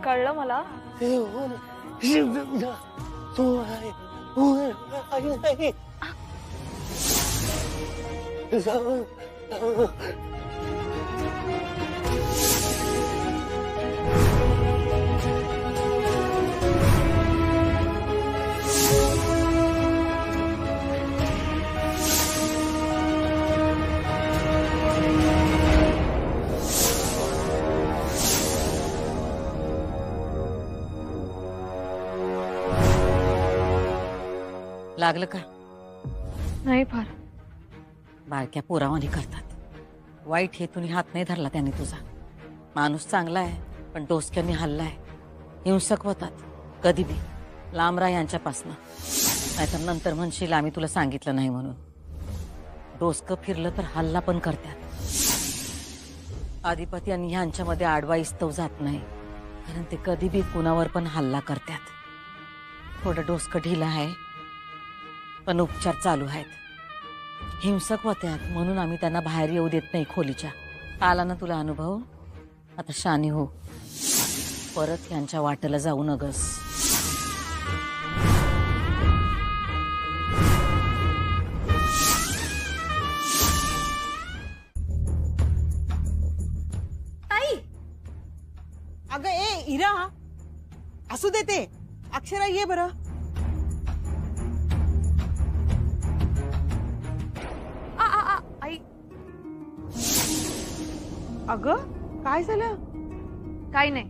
कळलं मला. लागलं का? नाही फार. बारक्या पोरावानी करतात. वाईट हेतून हात नाही धरला त्याने तुझा. माणूस चांगला आहे पण डोसक्याने हल्लाय. हिंसक होतात कधी बी. लांब राहा यांच्यापासनं, नाहीतर नंतर म्हणशील आम्ही तुला सांगितलं नाही म्हणून. डोसकं फिरलं तर हल्ला पण करतात. अधिपती आणि ह्यांच्यामध्ये आडवा इस्तव जात नाही, कारण ते कधी बी कुणावर पण हल्ला करतात. थोडं डोसकं ढिलं आहे पण उपचार चालू आहेत. हिंसक होत्यात म्हणून आम्ही त्यांना बाहेर येऊ देत नाही खोलीच्या. आला ना तुला अनुभव? आता शानी हो, परत यांच्या वाटेला जाऊ नगस. ताई, अगं ए इरा, असू देते. अक्षरा ये बरं. आई, अगं काय झालं? काही नाही.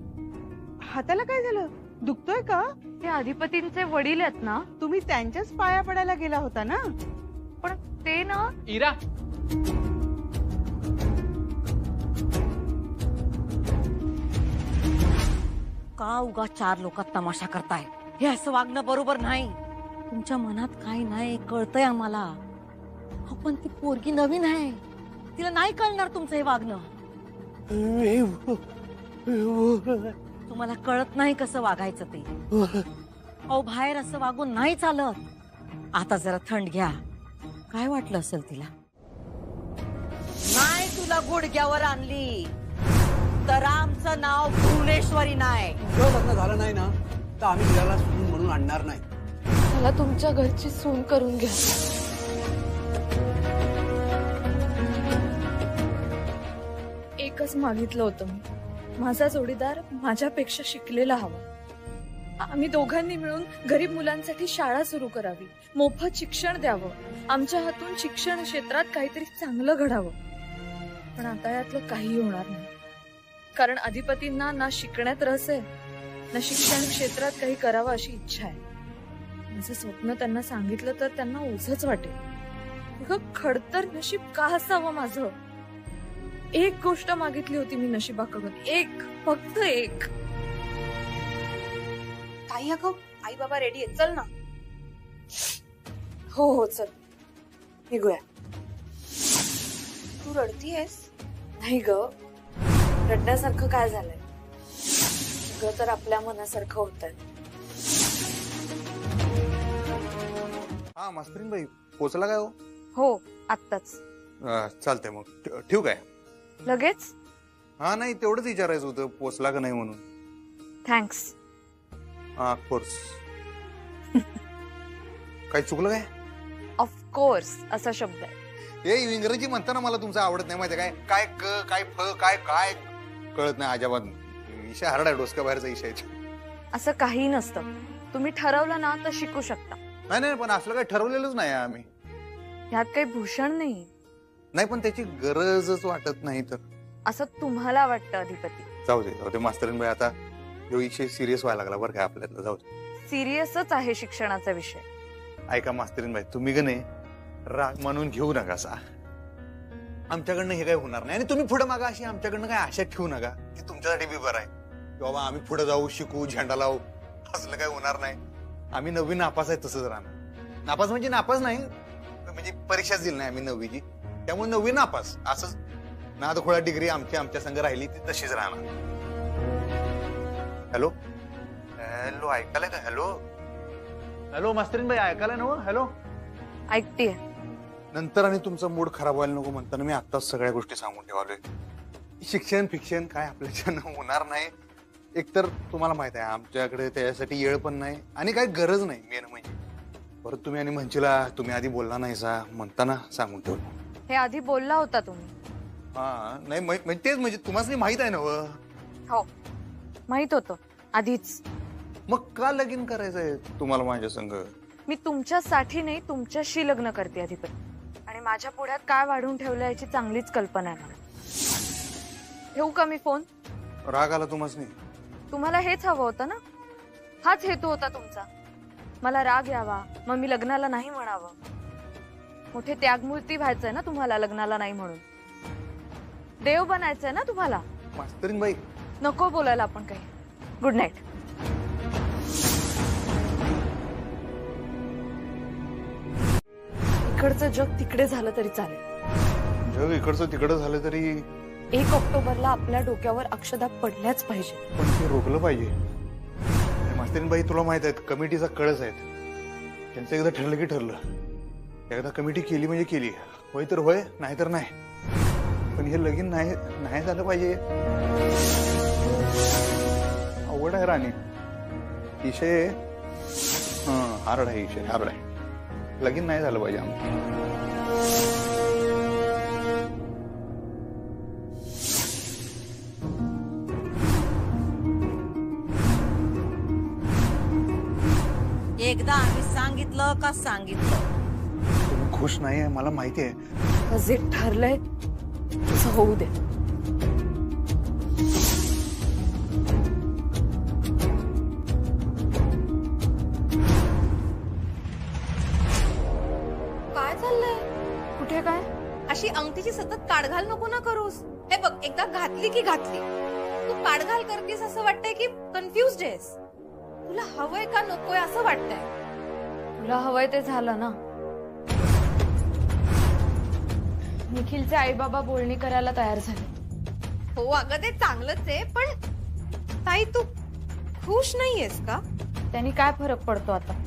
हाताला काय झालं? दुखतोय का? ते अधिपतींचे वडील आहेत ना, तुम्ही त्यांच्याच पाया पडायला गेला होता ना? पण ते ना. इरा, का उगा चार लोकात तमाशा करताय? हे असं वागणं बरोबर नाही. तुमच्या मनात काय नाही कळतंय आम्हाला. पण ती पोरगी नवीन आहे, तिला नाही कळणार तुमचं हे वागणं. तुम्हाला कळत नाही कसं वागायचं ते. अहो बाहेर असं वागून नाही चालत. आता जरा थंड घ्या. काय वाटलं असेल तिला? नाही तुला गुडघ्यावर आणली तर आमचं नाव भुवनेश्वरी नाही. तुझं लग्न झालं नाही ना तर आम्ही तिला सून म्हणून आणणार नाही. मला तुमच्या घरची सून करून घ्या. एकच मागितलं होतं मी, माझा जोडीदार माझ्यापेक्षा शिकलेला हवा. आम्ही दोघांनी मिळून गरीब मुलांसाठी शाळा सुरू करावी, मोफत शिक्षण द्यावं, आमच्या हातून शिक्षण क्षेत्रात काहीतरी चांगलं घडावं. पण आता यातलं काही होणार नाही, कारण अधिपतींना ना शिकण्यात रस आहे ना शिक्षण क्षेत्रात काही करावं अशी इच्छा आहे. माझं स्वप्न त्यांना सांगितलं तर त्यांना ओझंच वाटेल. खडतर नशीब का असावं माझं? एक गोष्ट मागितली होती मी नशिबाकडून, एक, फक्त एक. काही अगं, आई बाबा रेडी आहेत, चल ना. हो हो चल निघूया. तू रडतीयस? नाही ग, रडण्यासारखं काय झालंय? सगळं तर आपल्या मनासारखं होतंय. हा मास्तरीन बाई, पोचला काय? हो आत्ताच. चालतंय मग ठेवू काय? लगेच? हा नाही, तेवढंच विचारायचं होतं पोचला का नाही म्हणून. थँक्स. हा कोर्स. काय चुकलं काय? ऑफकोर्स असा शब्द आहे. हे इंग्रजी म्हणताना मला तुमचं आवडत नाही माहिती काय? काय क काय फ काय काय कळत नाही अजिबात. इशा हरडा डोसका बाहेरचा इशा आहे. असं काही नसतं. तुम्ही ठरवलं ना तर शिकू शकता. नाही नाही, पण असलं काही ठरवलेलंच नाही आम्ही. ह्यात काही भूषण नाही. नाही पण त्याची गरजच वाटत नाही तर. असं तुम्हाला वाटतं अधिपती. जाऊ दे मास्तरीन बाई, आता यो विषय सिरियस व्हायला लागला बरं काय आपल्याला. जाऊ दे. सिरियसच आहे शिक्षणाचा विषय. ऐका मास्तरीन बाई, तुम्ही का नाही राग मानून घेऊ नका सा. आमच्याकडनं हे काही होणार नाही आणि तुम्ही पुढे मागा अशी आमच्याकडनं काय आशा ठेवू नका की तुमच्यासाठी बी बरं आहे. बाबा आम्ही पुढे जाऊ, शिकू, झेंडा लावू, असलं काय होणार नाही. आम्ही 9वी नापास आहे तसंच राहणार. नापास म्हणजे नापास नाही, म्हणजे परीक्षाच दिली नाही आम्ही 9वीची, त्यामुळे 9वी नापास असंच. नादखोळा डिग्री आमच्या संघ राहिली ती तशीच राहणार. हॅलो हॅलो, ऐकायला का? हॅलो हॅलो मास्तरीन बाई, ऐकायला ना? हॅलो. ऐकतेय. नंतर आणि तुमचा मूड खराब व्हायला नको म्हणताना मी आत्ताच सगळ्या गोष्टी सांगून ठेवालोय. शिक्षण फिक्षण काय आपल्याच्यानं होणार नाही. एकतर तुम्हाला माहित आहे आमच्याकडे त्याच्यासाठी येळ पण नाही आणि काय गरज नाही. मेन म्हणजे परत तुम्ही आणि म्हणशीला तुम्ही आधी बोलला नाही सा म्हणताना सांगून ठेवलं. हे आधी बोलला होता तुम्ही. हा नाही म्हणजे तेच, म्हणजे तुम्हाला माहित आहे ना? हो माहित होतं आधीच. मग का लगीन करायचंय तुम्हाला माझ्या संग? मी तुमच्यासाठी नाही तुमच्याशी लग्न करते अधिपती, आणि माझ्या पुढ्यात काय वाढून ठेवलं याची चांगलीच कल्पना आहे मला. ठेवू का मी फोन? राग आला तुम्हाला? तुम्हाला हेच हवं होतं ना? हाच हेतू होता तुमचा, मला राग यावा मग मी लग्नाला नाही म्हणावं. मोठे त्यागमूर्ती व्हायचंय ना तुम्हाला लग्नाला नाही म्हणून. देव बनायचंय ना तुम्हाला. मास्तरीन बाई नको बोलायला आपण काही. Good night. इकडचं जग तिकडे झालं तरी चालेल. जग इकडचं तिकडं झालं तरी 1 ऑक्टोबरला आपल्या डोक्यावर अक्षदा पडल्याच पाहिजे. पण ते रोखलं पाहिजे. मास्तरीन बाई तुला माहित आहेत कमिटीचा कळस आहेत, त्यांचं एकदा ठरलं की ठरलं. एकदा कमिटी केली म्हणजे केली. होय तर होय, नाही तर नाही. पण हे लगीन नाही झालं पाहिजे. अवघड आहे राणी. विषय हार्ड आहे. विषय हार्ड आहे. लगीन नाही झालं पाहिजे आमचं. एकदा आम्ही सांगितलं का सांगितलं. तुम्ही खुश नाही आहे मला माहिती आहे. जे ठरलंय तसं होऊ दे. काय चाललंय? कुठे काय? अशी अंगठीची सतत काढघाल नको ना करूस. हे बघ, एकदा घातली की घातली. तू काढघाल करतेस असं वाटतंय की कन्फ्युज्ड आहेस. तुला हवंय का नकोय असं वाटतंय. तुला हवंय ते झालं ना. निखिलचे आई बाबा बोलणी करायला तयार झाले. हो अगं ते चांगलंच आहे, पण ताई तू खुश नाहीयेस का? त्यांनी काय फरक पडतो आता?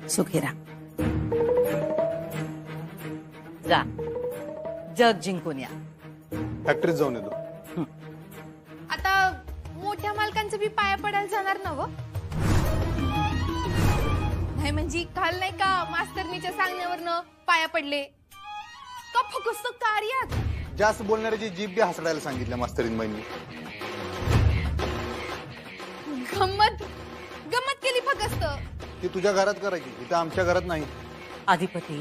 सुखीरा जा, जग जिंकून या. फॅक्टरीत जाऊन येतो. आता मोठ्या मालकांचं बी पाया पडायला जाणार नवं? नाही म्हणजे काल नाही का मास्तरनीच्या सांगण्यावरनं पाया पडले का फक्त कार्यात? जास्त बोलणाऱ्याची जीभ बी हसडायला सांगितलं मास्तरीन बाईंनी. गंमत गंमत केली फक्त. ती तुझ्या घरात करायची, इथं आमच्या घरात नाही. अधिपती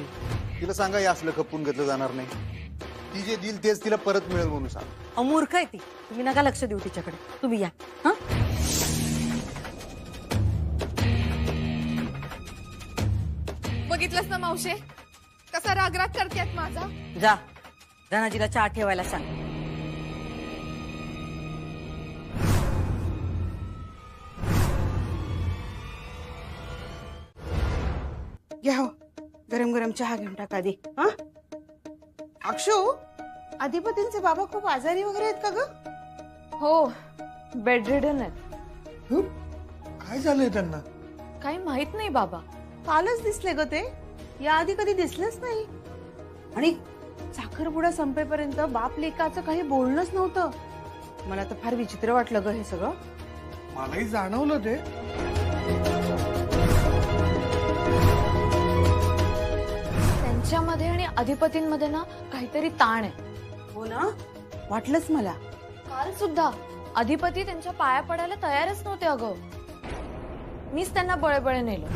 तिला सांगा हे असलं खपून घेतलं जाणार नाही. ती जे दिल तेच तिला परत मिळेल म्हणून सांग. अमूर्ख आहे ती. तुम्ही नका लक्ष देऊ तिच्याकडे. तुम्ही या. हा बघितलंस ना मावशे कसा रागराग करतेत माझा. जा, धनाजीला चहा ठेवायला सांग. घ्या हो, गरम गरम चहा घेऊन टाका दे. हा अक्षू, अधिपतींचे बाबा खूप आजारी वगैरे आहेत का ग? हो बेडरिडन आहेत. काय झालंय त्यांना? काही माहित नाही बाबा. कालच दिसले ग ते, याआधी कधी दिसलेच नाही. आणि साखरपुडा संपेपर्यंत बाप लेकाचं काही बोलणंच नव्हतं. मला तर फार विचित्र वाटलं ग हे सगळं. मलाही जाणवलं ते. त्यांच्यामध्ये आणि अधिपतींमध्ये ना काहीतरी ताण आहे. हो ना, वाटलंच मला. काल सुद्धा अधिपती त्यांच्या पाया पडायला तयारच नव्हते अगं. मीच त्यांना बळेबळे नेलं.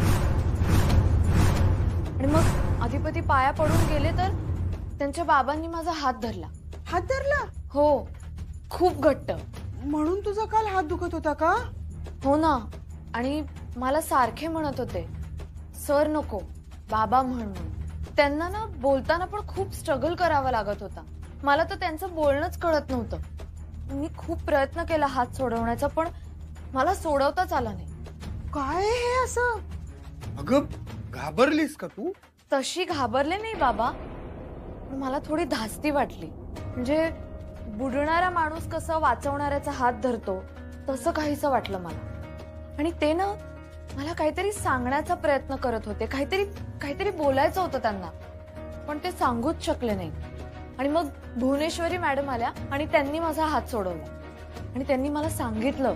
आणि मग अधिपती पाया पडून गेले तर त्यांच्या बाबांनी माझा हात धरला. हात धरला? हो, खूप घट्ट. म्हणून तुझा काल हात दुखत होता का? हो ना. आणि मला सारखे म्हणत होते, सर नको, बाबा म्हणून. त्यांना ना बोलताना पण खूप स्ट्रगल करावा लागत होता. मला तर त्यांचं बोलणंच कळत नव्हतं. मी खूप प्रयत्न केला हात सोडवण्याचा, पण मला सोडवताच आला नाही. काय हे असं? अगं घाबरलीस का तू? तशी घाबरले नाही बाबा, पण मला थोडी धास्ती वाटली. म्हणजे बुडणारा माणूस कसं वाचवणाऱ्याचा हात धरतो तसं काहीसं वाटलं मला. आणि ते ना मला काहीतरी सांगण्याचा प्रयत्न करत होते, काहीतरी बोलायचं होतं त्यांना, पण ते सांगूच शकले नाही. आणि मग भुवनेश्वरी मॅडम आल्या आणि त्यांनी माझा हात सोडवला. आणि त्यांनी मला सांगितलं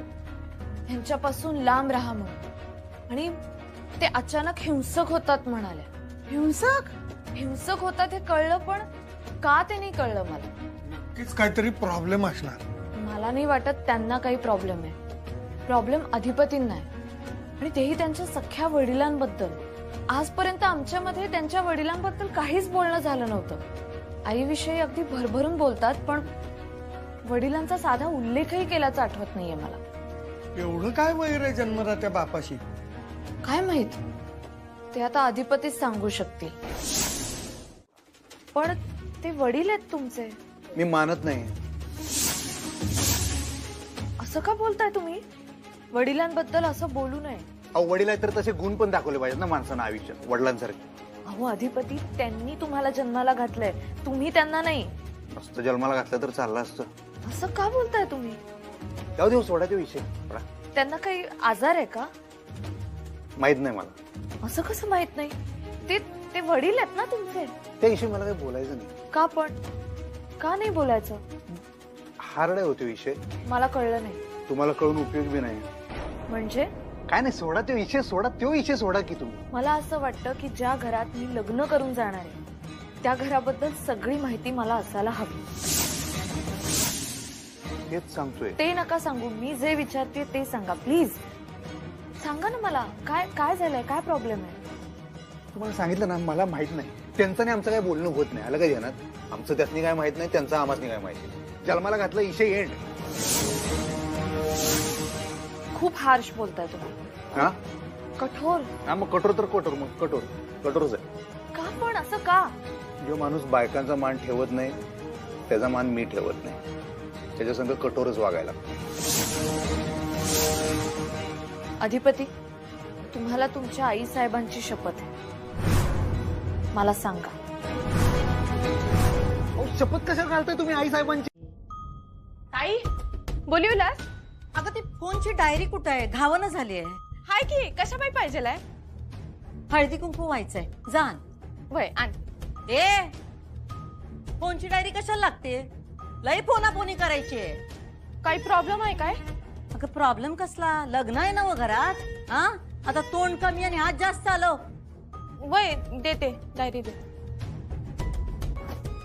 ह्यांच्यापासून लांब राहा म्हणून. आणि ते अचानक हिंसक होतात म्हणाल्या. हिंसक होतात हे कळलं, पण का ते नाही कळलं मला. नक्कीच काहीतरी प्रॉब्लेम असणार. मला नाही वाटत त्यांना काही प्रॉब्लेम आहे. प्रॉब्लेम अधिपतींना आहे, आणि तेही त्यांच्या सख्ख्या वडिलांबद्दल. आजपर्यंत आमच्यामध्ये त्यांच्या वडिलांबद्दल काहीच बोलणं झालं नव्हतं. आईविषयी अगदी भरभरून बोलतात, पण वडिलांचा साधा उल्लेखही केल्याचं आठवत नाहीये मला. एवढं काय वैर आहे जन्मदा त्या बापाशी? काय माहित, ते आता अधिपतीच सांगू शकतील. पण ते वडील आहेत तुमचे. मी मानत नाही. असं का बोलताय तुम्ही? वडिलांबद्दल असं बोलू नये. अहो वडील आहे तर तसे गुण पण दाखवले पाहिजेत ना माणसानं आयुष्यात, वडिलांसारखे. अहो अधिपती, त्यांनी तुम्हाला जन्माला घातलंय, तुम्ही त्यांना नाही. मस्त जन्माला घातलं तर चाललं असतं. असं का बोलताय तुम्ही? जाऊ देऊ, सोडा ते विषय. त्यांना काही आजार आहे का? माहित नाही मला. असं कसं माहित नाही? ते वडील आहेत ना तुमचे. त्या विषयी मला काही बोलायचं नाही. का पण? का नाही बोलायचं? हार्ड आहे होते विषय. मला कळलं नाही. तुम्हाला कळून उपयोग बी नाही. म्हणजे काय नाही, सोडा तो विषय. तो विषय सोडा की तुम्ही. मला असं वाटतं की ज्या घरात मी लग्न करून जाणार आहे त्या घराबद्दल सगळी माहिती मला असायला हवी. हेच सांगतोय. ते नका सांगू, मी जे विचारते ते सांगा प्लीज. सांगा ना मला, काय झालंय, काय प्रॉब्लेम आहे? तुम्हाला सांगितलं ना, मला माहित नाही. त्यांचं नाही आमचं काय बोलणं होत नाही. आलं काय ध्यानात? आमचं त्यासनी काय माहित नाही, त्यांचं आम्हाला काय माहिती. जन्माला घातलं विषय एंड. खूप हार्श बोलताय तुम्ही. हा कठोर. हा, मग कठोर तर कठोर. मग कठोरच आहे. का पण असं का? जो माणूस बायकांचा मान ठेवत नाही त्याचा मान मी ठेवत नाही. त्याच्या संग कठोरच वागायला. अधिपती, तुम्हाला तुमच्या आई साहेबांची शपथ आहे, मला सांगा. शपथ कशा घालताय तुम्ही आई साहेबांची? ताई बोलवलास? अगं ती फोनची डायरी कुठं आहे? घावणं झाली आहे. हाय की, कशा बाई पाहिजेलाय? हळदी कुंकू व्हायचंय. जाण वय आण. ए, फोनची डायरी कशाला लागते? लई फोनाफोनी करायची. काही प्रॉब्लेम आहे काय? अगं प्रॉब्लेम कसला? लग्न आहे ना व घरात. हा, आता तोंड कमी आणि हात जास्त आलो. वय देते, डायरी दे.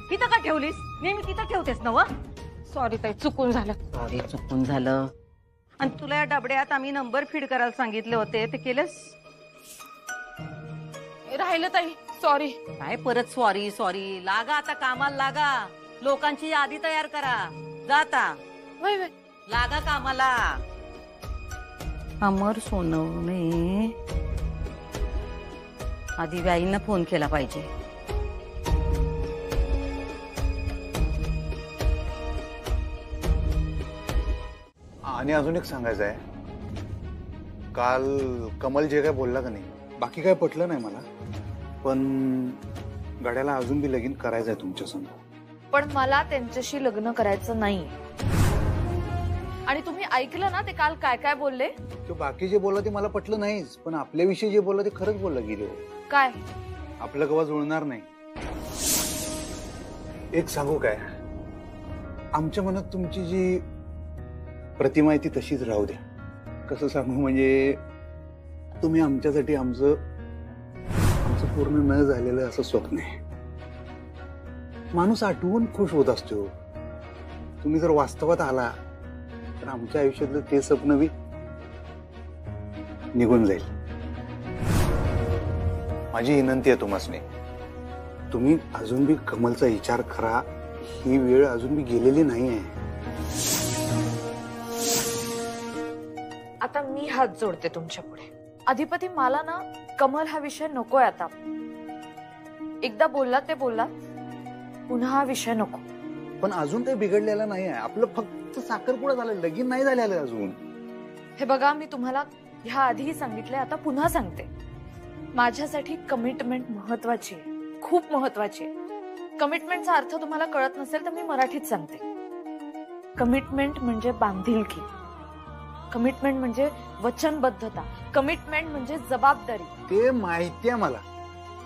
तिथं का ठेवलीस? नेहमी तिथं ठेवतेस ना व? सॉरी ताई, चुकून झालं. सॉरी, चुकून झालं. आणि तुला या डबड्यात आम्ही नंबर फीड करायला सांगितले होते, ते केलेस? राहिलं ताई, सॉरी. काय परत सॉरी? लागा आता कामाला लागा. लोकांची यादी तयार करा. जाता वय वय. लागा कामाला. अमर सोनवणे आधी बाईंना फोन केला पाहिजे. आणि अजून एक सांगायचं आहे. काल कमल जे काय बोलला का नाही, बाकी काय पटलं नाही मला, पण गड्याला अजून बी लगीन करायचंय तुमच्या संग. पण मला त्यांच्याशी लग्न करायचं नाही. आणि तुम्ही ऐकलं ना ते काल काय काय बोलले? तो बाकी जे बोलला ते मला पटलं नाहीच, पण आपल्याविषयी जे बोलला ते खरंच बोलला की. काय? आपलं गवा जुळणार नाही. एक सांगू काय, आमच्या मनात तुमची जी प्रतिमा आहे ती तशीच राहू द्या. कसं सांगू म्हणजे, तुम्ही आमच्यासाठी आमचं पूर्ण न झालेलं असं स्वप्न आहे. माणूस आठवून खुश होत असतो. तुम्ही जर वास्तवात आला तर आमच्या आयुष्यातलं ते स्वप्न बी निघून जाईल. माझी विनंती आहे तुम्हासनी, तुम्ही अजून बी कमलचा विचार करा. ही वेळ अजून बी गेलेली नाही आहे. आता मी हात जोडते तुमच्या पुढे. अधिपती, मला ना कमल हा विषय नकोय आता. एकदा बोललात ते बोललात, पुन्हा हा विषय नको. पण अजून काही बिघडलेलं नाही आहे. आपलं फक्त साखरपुडा झालं, लगीन नाही झालेलं अजून. हे बघा, मी तुम्हाला ह्या आधीही सांगितलंय, आता पुन्हा सांगते. माझ्यासाठी कमिटमेंट महत्वाची आहे, खूप महत्वाची आहे. कमिटमेंटचा अर्थ तुम्हाला कळत नसेल तर मी मराठीत सांगते. कमिटमेंट म्हणजे बांधिलकी, कमिटमेंट म्हणजे वचनबद्धता, कमिटमेंट म्हणजे जबाबदारी. ते माहितीये मला.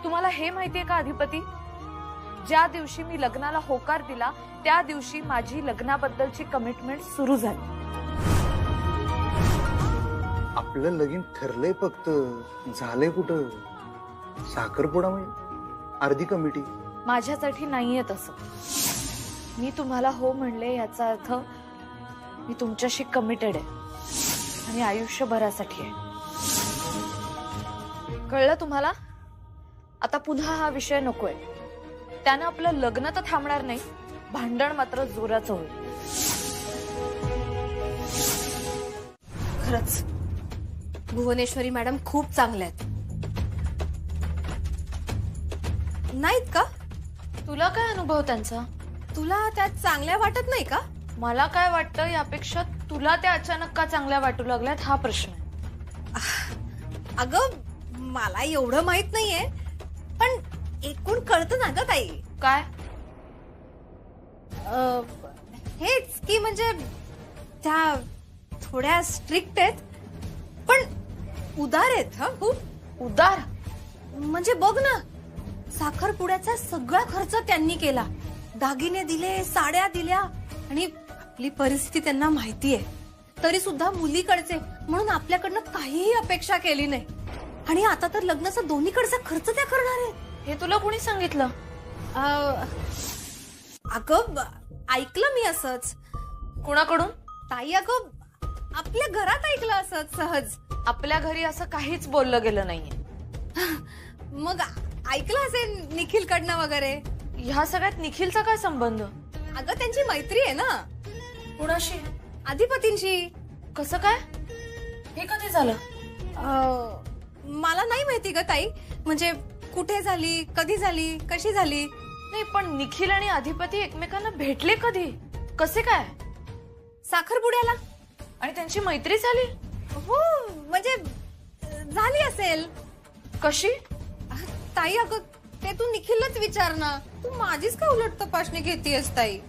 तुम्हाला हे माहितीये का अधिपती, ज्या दिवशी मी लग्नाला होकार दिला त्या दिवशी माझी लग्नाबद्दलची कमिटमेंट सुरू झाली. आपलं लगीन ठरलंय, फक्त झालंय कुठं? साखरपुडा म्हणजे अर्धी कमिटी. माझ्यासाठी नाहीये तसं. मी तुम्हाला हो म्हणले याचा अर्थ मी तुमच्याशी कमिटेड आहे आणि आयुष्यभरासाठी आहे. कळलं तुम्हाला? आता पुन्हा हा विषय नकोय. त्यानं आपलं लग्न तर थांबणार नाही, भांडण मात्र जोराचं होईल. खरंच भुवनेश्वरी मॅडम खूप चांगल्या आहेत. नाहीत का? तुला काय अनुभव त्यांचा? तुला त्या चांगल्या वाटत नाही का? मला काय वाटतं यापेक्षा तुला त्या अचानक का चांगल्या वाटू लागल्यात हा प्रश्न आहे. अगं मला एवढं माहित नाहीये, पण एकूण कळतं ना ग ताई. काय? हेच की म्हणजे त्या थोड्या स्ट्रिक्ट आहेत पण उदार आहेत. हा खूप उदार. म्हणजे बघ ना, साखरपुड्याचा सगळा खर्च त्यांनी केला, दागिने दिले, साड्या दिल्या, आणि आपली परिस्थिती त्यांना माहिती आहे. तरी सुद्धा मुलीकडचे म्हणून आपल्याकडनं काहीही अपेक्षा केली नाही. आणि आता तर लग्नाचा दोन्हीकडचा खर्च त्या करणार आहेत. हे तुला कोणी सांगितलं? अगं ऐकलं मी असंच. कुणाकडून? ताई अगं आपल्या घरात ऐकलं असंच सहज. आपल्या घरी असं काहीच बोललं गेलं नाहीये. मग ऐकलं असेल निखिलकडनं वगैरे. ह्या सगळ्यात निखिलचा काय संबंध? अगं त्यांची मैत्री आहे ना. कुणाशी? अधिपतींशी. कसं काय? हे कधी झालं? मला नाही माहिती ग ताई, म्हणजे कुठे झाली, कधी झाली, कशी झाली. नाही, पण निखिल आणि अधिपती एकमेकांना भेटले कधी, कसे काय? साखरपुड्याला. आणि त्यांची मैत्री झाली? हो म्हणजे झाली असेल. कशी? ताई अगं ते तू निखिलच विचार ना. तू माझीच का उलट तपासणी घेतीयस ताई?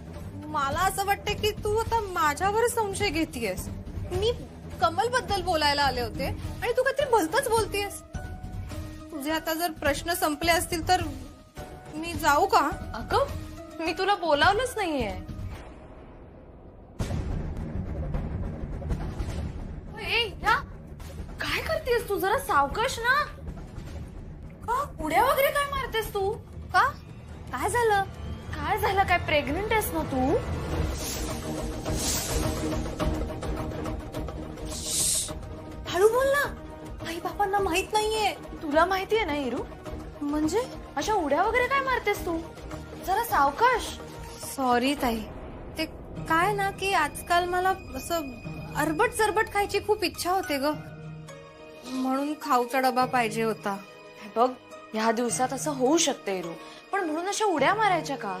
मला असं वाटतं की तू आता माझ्यावर संशय घेतीयस. मी कमल बद्दल बोलायला आले होते आणि तू काहीतरी भलतच बोलतीयस. तुझे आता जर प्रश्न संपले असतील तर मी जाऊ का? अगं मी तुला बोलावलंच नाहीये. ए, या. काय करतेस तू? जरा सावकाश ना. का उड्या वगैरे काय मारतेस तू? का? काय झालं? काय झालं? काय प्रेग्नेंट आहेस ना तू? हळू बोल ना, आई बापांना माहित नाहीये. तुला माहितीये ना इरू? म्हणजे अशा उड्या वगैरे काय मारतेस तू? जरा सावकाश. सॉरी ताई. ते काय ना की आजकाल मला असं अरबट सरबट खायची खूप इच्छा होते ग, म्हणून खाऊचा डबा पाहिजे होता. हे बघ, ह्या दिवसात असं होऊ शकते इरू, पण म्हणून अशा उड्या मारायच्या का?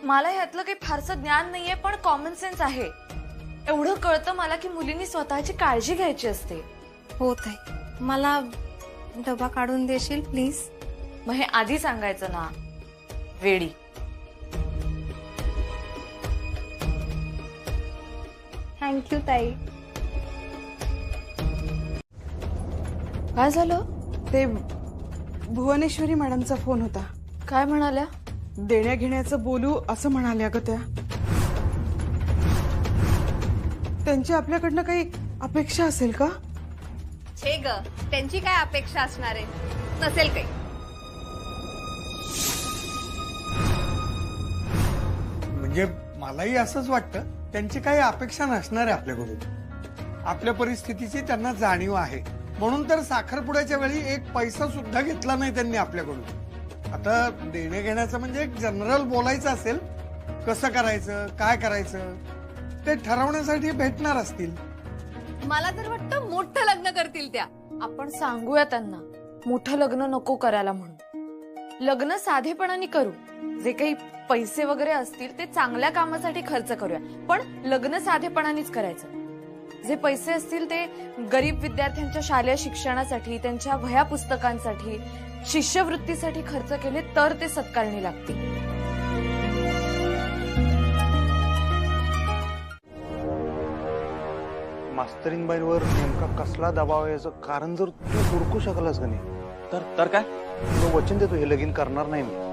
मला ह्यातलं काही फारसं ज्ञान नाहीये, पण कॉमन सेन्स आहे. एवढं कळतं मला की मुलींनी स्वतःची काळजी घ्यायची असते. हो ताई, मला डबा काढून देशील प्लीज? मग हे आधी सांगायचं ना, वेडी. थँक्यू ताई. काय झालं? ते भुवनेश्वरी मॅडमचा फोन होता. काय म्हणाल्या? देण्या घेण्याचं बोलू असं म्हणाल्या ग त्या. त्यांची आपल्याकडनं काही अपेक्षा असेल का? छे ग, त्यांची काय अपेक्षा असणार आहे? नसेल काही. म्हणजे मलाही असंच वाटतं, त्यांची काही अपेक्षा नसणार आहे आपल्याकडून. आपल्या परिस्थितीची त्यांना जाणीव आहे. म्हणून तर साखरपुड्याच्या वेळी एक पैसा सुद्धा घेतला नाही त्यांनी आपल्याकडून. आता देणे घेण्याचं म्हणजे एक जनरल बोलायचं असेल, कसं करायचं काय करायचं ते ठरवण्यासाठी भेटणार असतील. मला तर वाटतं मोठं लग्न करतील त्या. आपण सांगूया त्यांना मोठं लग्न नको करायला म्हणून. लग्न साधेपणाने करू. जे काही पैसे वगैरे असतील ते चांगल्या कामासाठी खर्च करूया, पण लग्न साधेपणानेच करायचं. जे पैसे असतील ते गरीब विद्यार्थ्यांच्या शालेय शिक्षणासाठी, त्यांच्या वह्या पुस्तकांसाठी, शिष्यवृत्तीसाठी खर्च केले तर ते सत्कारणी लागतील. मास्तरीनबाईंवर नेमका कसला दबाव आहे याचं कारण जर तू हुडकू शकलास का नाही तर काय? तुला वचन देतो हे लगीन करणार नाही मी.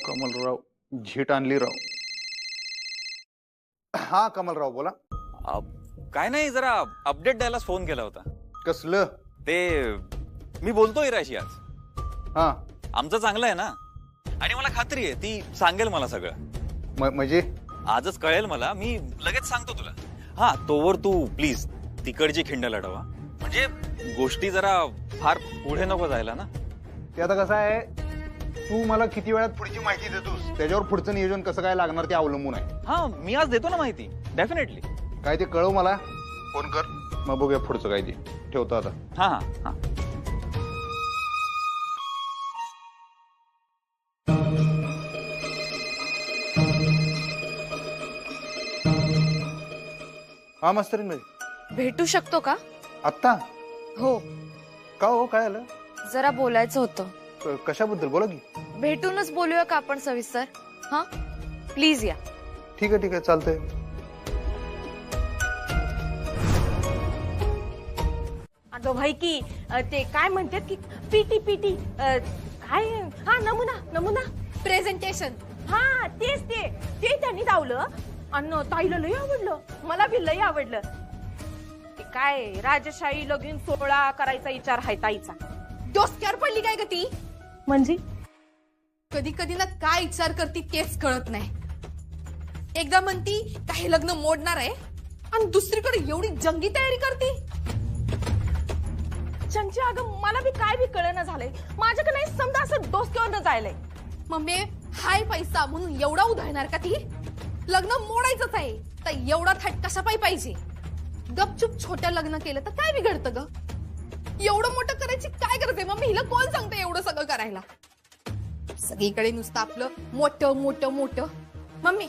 कमलराव झीट आणली राव. हा कमलराव बोला. काय नाही, जरा अपडेट द्यायलाच फोन केला होता. कसलं? ते मी बोलतो इराशी आज. हा आमचं चांगलं आहे ना, आणि मला खात्री आहे ती सांगेल मला सगळं. म्हणजे आजच कळेल मला, मी लगेच सांगतो तुला. हा, तोवर तू प्लीज तिकडची खिंड लढवा, म्हणजे गोष्टी जरा फार पुढे नको जायला ना. ते आता कसं आहे, तू मला किती वेळात पुढची माहिती देतोस त्याच्यावर पुढचं नियोजन कसं काय लागणार ते अवलंबून आहे. हा, मी आज देतो ना माहिती, डेफिनेटली. काय ते कळव मला, फोन कर, मग बघूया पुढचं काय ते. ठेवतो आता. हा हा हा. हा मास्तरीन बाई भेटू शकतो का? आत्ता? हो, का हो, काय आलं? जरा बोलायचं होतं. कशाबद्दल बोला की. भेटूनच बोलूया का आपण सविस्तर? हा, प्लीज या. ठीक आहे चालतंय. अगं भाई की ते काय म्हणतात की पीटी काय, हा नमुना प्रेझेंटेशन. हा तेच ते त्यांनी लावलं आणि ताईला लय आवडलं, मला बी लय आवडलं. ते काय राजशाही लगीन सोहळा करायचा विचार आहे ताईचा. डोसक्यावर पडली काय ग ती? म्हणजे कधी कधी ना काय विचार करती तेच कळत नाही. एकदा म्हणती काही लग्न मोडणार आहे आणि दुसरीकडे एवढी जंगी तयारी करती. चंची अगं मला बी काय बी कळेना झालंय. माझ्याकडे नाही समजा असं डोसक्यावर न जायलंय. मम्मी, हाय पैसा म्हणून एवढा उधळणार का ती? लग्न मोडायचंच आहे तर एवढा थट कशा पाहिजे? गपचूप छोट्या लग्न केलं तर काय बिघडतं ग? एवढं मोठं करायची काय गरज आहे मम्मी? हिला कोण सांगते एवढं सगळं करायला? सगळीकडे नुसतं आपलं मोठं मोठं मोठं. मम्मी,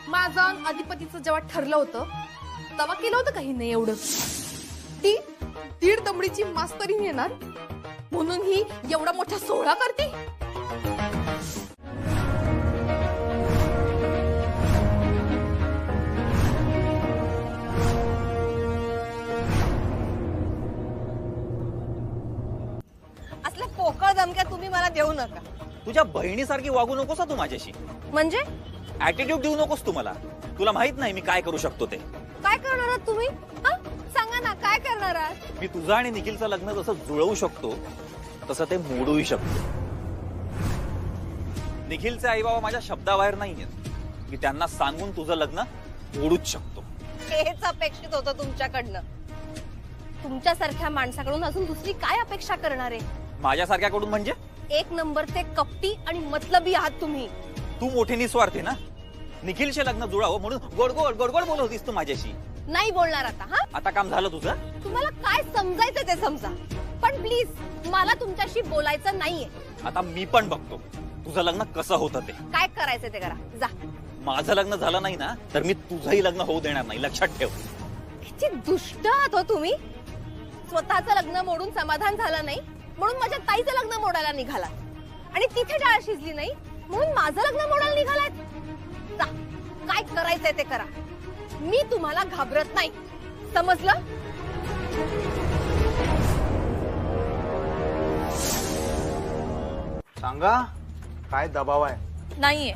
माझं अधिपतीचं जेव्हा ठरलं होतं तेव्हा केलं होतं काही नाही एवढं. ती 1.5 दमडीची मास्तरीन येणार म्हणून ही एवढा मोठा सोहळा करते. असल्या पोकळ धमक्या तुम्ही मला देऊ नका. तुझ्या बहिणीसारखी वागू नकोस तू माझ्याशी. म्हणजे ऍटिट्यूड देऊ नकोस तू मला. तुला माहित नाही मी काय करू शकतो ते. काय करणार आहात तुम्ही? सांगा ना, काय करणार आहात? मी तुझं आणि निखिलचं लग्न जसं जुळवू शकतो तसं ते मोडूही शकतो. निखिलचे आई बाबा माझ्या शब्दाबाहेर नाहीयेत. मी त्यांना सांगून तुझं लग्न मोडूच शकतो. हेच अपेक्षित होतं तुमच्याकडनं. तुमच्यासारख्या माणसाकडून अजून दुसरी काय अपेक्षा करणार आहे? माझ्यासारख्याकडून म्हणजे? 1 नंबरचे कपटी आणि मतलबी आहात तुम्ही. तू मोठी निस्वार्थी ना. निखिलचे लग्न जुळावं म्हणून गोडगोड गोडगोड बोलत होतीस तू माझ्याशी. नाही बोलणार आता. हा, आता काम झालं तुझं. तुम्हाला काय समजायचं ते समजा, पण प्लीज मला तुमच्याशी बोलायचं नाहीये. आता मी पण बघतो तुझं लग्न कसं होतं ते. काय करायचं ते करा, जा. माझं लग्न झालं नाही ना तर मी तुझंही लग्न होऊ देणार नाही, लक्षात ठेव. किती दुष्ट आहात हो तुम्ही. स्वतःचं लग्न मोडून समाधान झालं नाही म्हणून माझ्या ताईचं लग्न मोडायला निघाला, आणि तिथे डाळ शिजली नाही म्हणून माझं लग्न मोडायला निघालात. जा, काय करायचंय ते करा. मी तुम्हाला घाबरत नाही, समजलं? सांगा काय दबाव आहे? नाहीये,